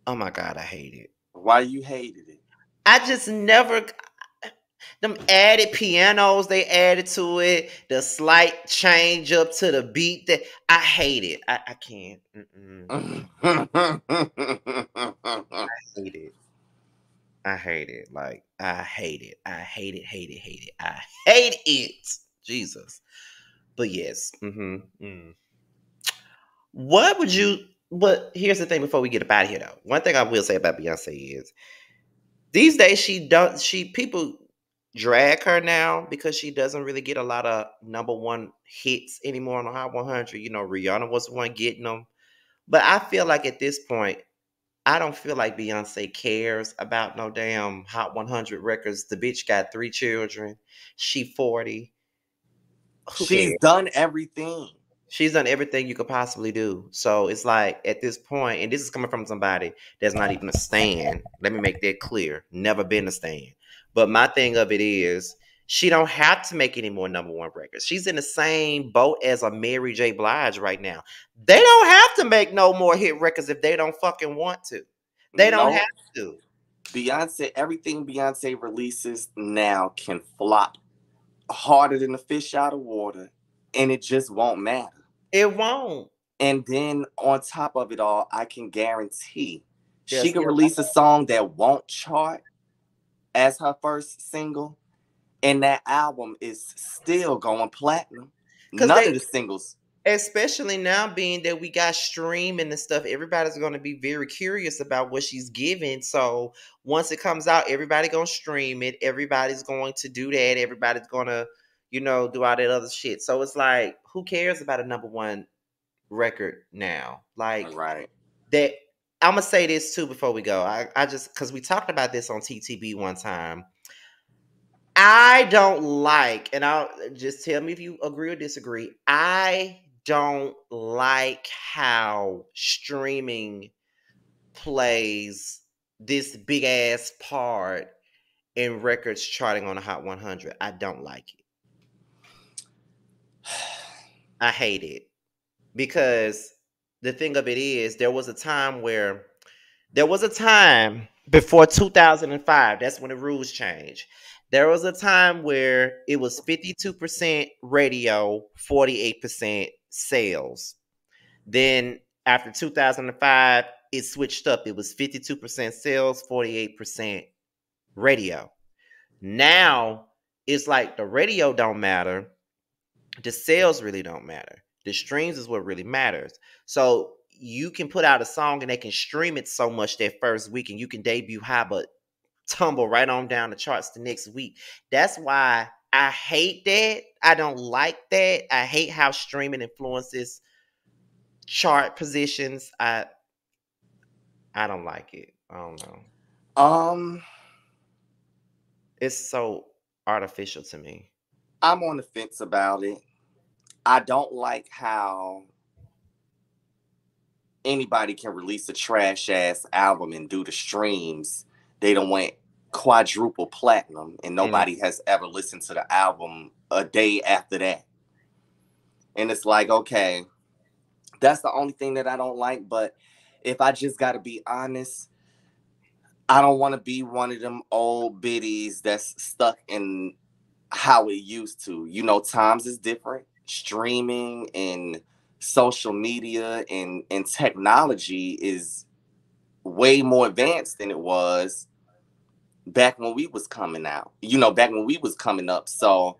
Oh my God, I hate it. why you hated it? I just never. Them added pianos they added to it, the slight change up to the beat that I hate it. I can't. Hate it. I hate it. Like I hate it. I hate it. Hate it. Hate it. I hate it. Jesus. But yes. What would you? But here's the thing. Before we get up out of here, though, one thing I will say about Beyonce is these days she don't. She people drag her now because she doesn't really get a lot of number one hits anymore on the Hot 100. You know, Rihanna was the one getting them. But I feel like at this point, I don't feel like Beyonce cares about no damn Hot 100 records. The bitch got 3 children. She 40. Who She's cares? done everything. She's done everything you could possibly do. So it's like at this point, and this is coming from somebody that's not even a stan. Let me make that clear. Never been a stan. But my thing of it is, she don't have to make any more number one records. She's in the same boat as a Mary J. Blige right now. They don't have to make no more hit records if they don't fucking want to. They don't No, have to. everything Beyonce releases now can flop harder than a fish out of water, and it just won't matter. It won't. And then on top of it all, I can guarantee she Yes, could release a song that won't chart as her first single, and that album is still going platinum. because None they, of the singles. especially now being that we got streaming and stuff, everybody's going to be very curious about what she's giving. So once it comes out, everybody going to stream it. Everybody's going to do that. Everybody's going to, do all that other shit. So it's like, who cares about a number one record now? Like Right. that. I'm gonna say this too before we go. I just because we talked about this on TTB one time. I don't like, and I'll just tell me if you agree or disagree. I don't like how streaming plays this big ass part in records charting on the Hot 100. I don't like it. I hate it because the thing of it is, there was a time before 2005. That's when the rules changed. There was a time where it was 52% radio, 48% sales. Then after 2005, it switched up. It was 52% sales, 48% radio. Now it's like the radio don't matter. The sales really don't matter. The streams is what really matters. So you can put out a song and they can stream it so much that first week and you can debut high, but tumble right on down the charts the next week. That's why I hate that. I don't like that. I hate how streaming influences chart positions. I don't like it. I don't know. It's so artificial to me. I'm on the fence about it. I don't like how anybody can release a trash ass album and do the streams. They don't want quadruple platinum, and nobody has ever listened to the album a day after that. And it's like, okay, that's the only thing that I don't like. But if I just got to be honest, I don't want to be one of them old biddies that's stuck in how it used to. You know, times is different. Streaming and social media and technology is way more advanced than it was back when we was coming out. You know, back when we was coming up. So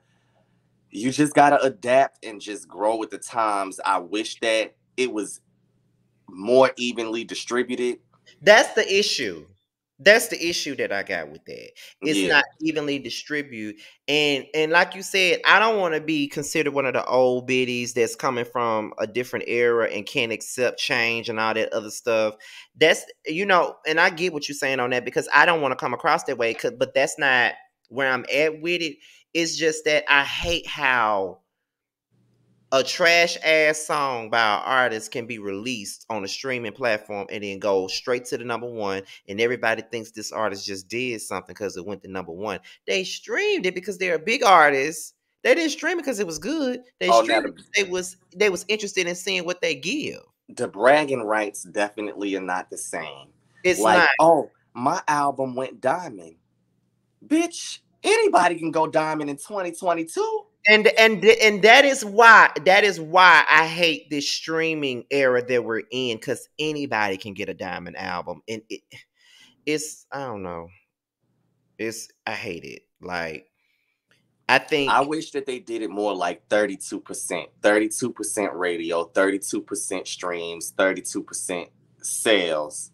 you just got to adapt and just grow with the times. I wish that it was more evenly distributed. That's the issue. That's the issue that I got with that. It's Yeah. not evenly distributed. And like you said, I don't want to be considered one of the old biddies that's coming from a different era and can't accept change and all that other stuff. That's, and I get what you're saying on that because I don't want to come across that way, but that's not where I'm at with it. It's just that I hate how a trash ass song by an artist can be released on a streaming platform and then go straight to the number one, and everybody thinks this artist just did something because it went to number one. They streamed it because they're a big artist. They didn't stream it because it was good. They streamed it because they was interested in seeing what they give. The bragging rights definitely are not the same. It's like, not. oh, my album went diamond. Bitch, anybody can go diamond in 2022. And that is why I hate this streaming era that we're in, because anybody can get a diamond album, and it's, I don't know, I hate it. Like, I wish that they did it more like 32%, 32% radio, 32% streams, 32% sales,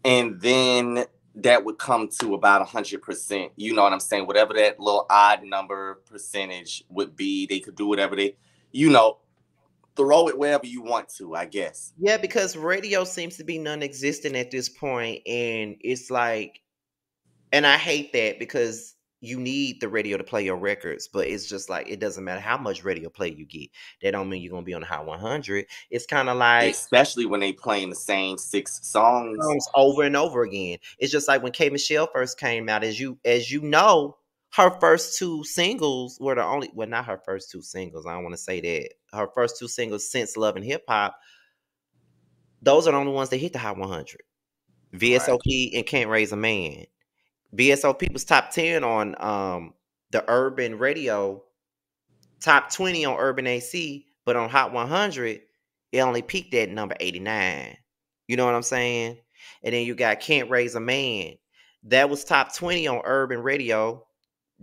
and then that would come to about 100%. You know what I'm saying? Whatever that little odd number percentage would be, they could do whatever they, throw it wherever you want to, I guess. Yeah, because radio seems to be non-existent at this point, and it's like, and I hate that because you need the radio to play your records, but it's just like, it doesn't matter how much radio play you get. That don't mean you're gonna be on the Hot 100. It's kind of like, especially when they playing the same 6 songs over and over again. It's just like when K Michelle first came out, as you know, her first 2 singles were the only, well, not her first 2 singles. I don't want to say that. Her first 2 singles since Love and Hip Hop, those are the only ones that hit the Hot 100. VSOP and Can't Raise a Man. VSOP was top 10 on the urban radio, top 20 on urban AC, but on Hot 100, it only peaked at number 89. You know what I'm saying? And then you got Can't Raise a Man. That was top 20 on urban radio.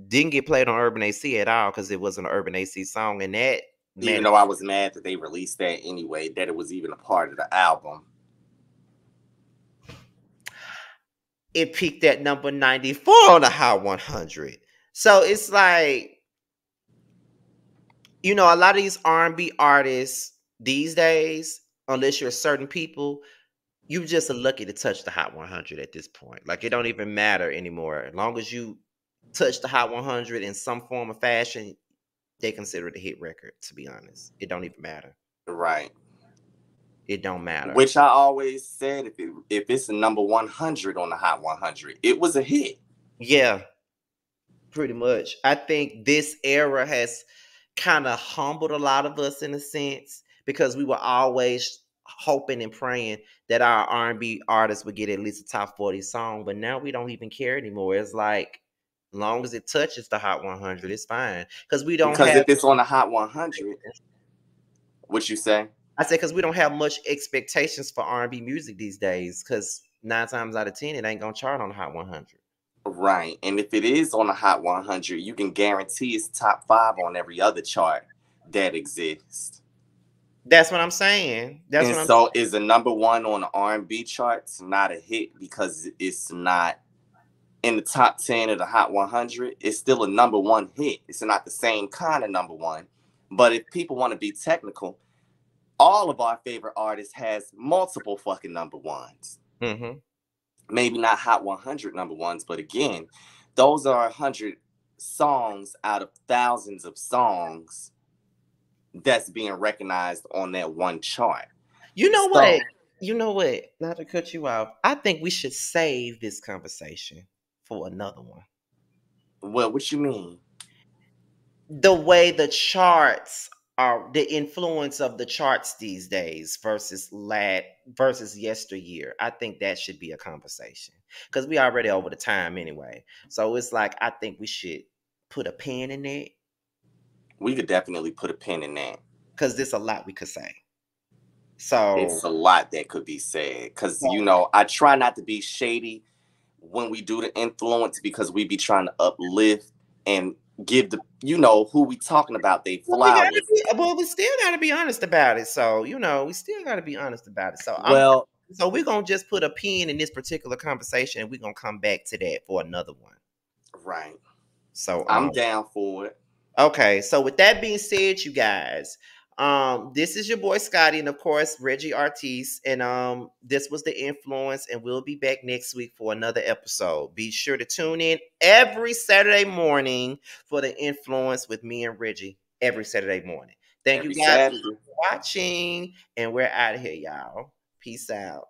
Didn't get played on urban AC at all because it wasn't an urban AC song. And that, even though I was mad that they released that anyway, that it was even a part of the album. It peaked at number 94 on the Hot 100. So it's like, a lot of these R&B artists these days, unless you're certain people, you just are lucky to touch the Hot 100 at this point. Like it don't even matter anymore. As long as you touch the Hot 100 in some form of fashion, they consider it a hit record. To be honest, it don't even matter. Right. It don't matter. Which I always said, if it's a number 100 on the Hot 100, it was a hit. Yeah, pretty much. I think this era has kind of humbled a lot of us in a sense because we were always hoping and praying that our R&B artists would get at least a top 40 song, but now we don't even care anymore. It's like as long as it touches the Hot 100, it's fine because we don't Because have. if it's on the Hot 100, what you say? I say because we don't have much expectations for R&B music these days. Because 9 times out of 10, it ain't gonna chart on the Hot 100. Right. And if it is on the Hot 100, you can guarantee it's top 5 on every other chart that exists. That's what I'm saying. That's And what I'm so is a number 1 on the R&B charts not a hit because it's not in the top 10 of the Hot 100? It's still a number 1 hit. It's not the same kind of number 1. But if people want to be technical, all of our favorite artists has multiple fucking number 1s. Mm-hmm. Maybe not Hot 100 number 1s, but again, those are 100 songs out of thousands of songs that's being recognized on that one chart. You know what? You know what? Not to cut you off, I think we should save this conversation for another one. Well, what you mean? The way the charts are, the influence of the charts these days versus yesteryear. I think that should be a conversation because we already over the time anyway. So it's like I think we should put a pin in it. We could definitely put a pin in that Because there's a lot we could say. So it's a lot that could be said. Because I try not to be shady when we do the influence because we be trying to uplift and give the who we talking about they flowers. We still gotta be honest about it. So we still gotta be honest about it. So so we're gonna just put a pin in this particular conversation and we're gonna come back to that for another one. Right. So I'm down for it. Okay, so with that being said, you guys, this is your boy Scotty, and of course Reggie Artis, and this was the influence, and we'll be back next week for another episode. Be sure to tune in every Saturday morning for the influence with me and Reggie every Saturday morning. Thank you guys for watching, and we're out of here, y'all. Peace out.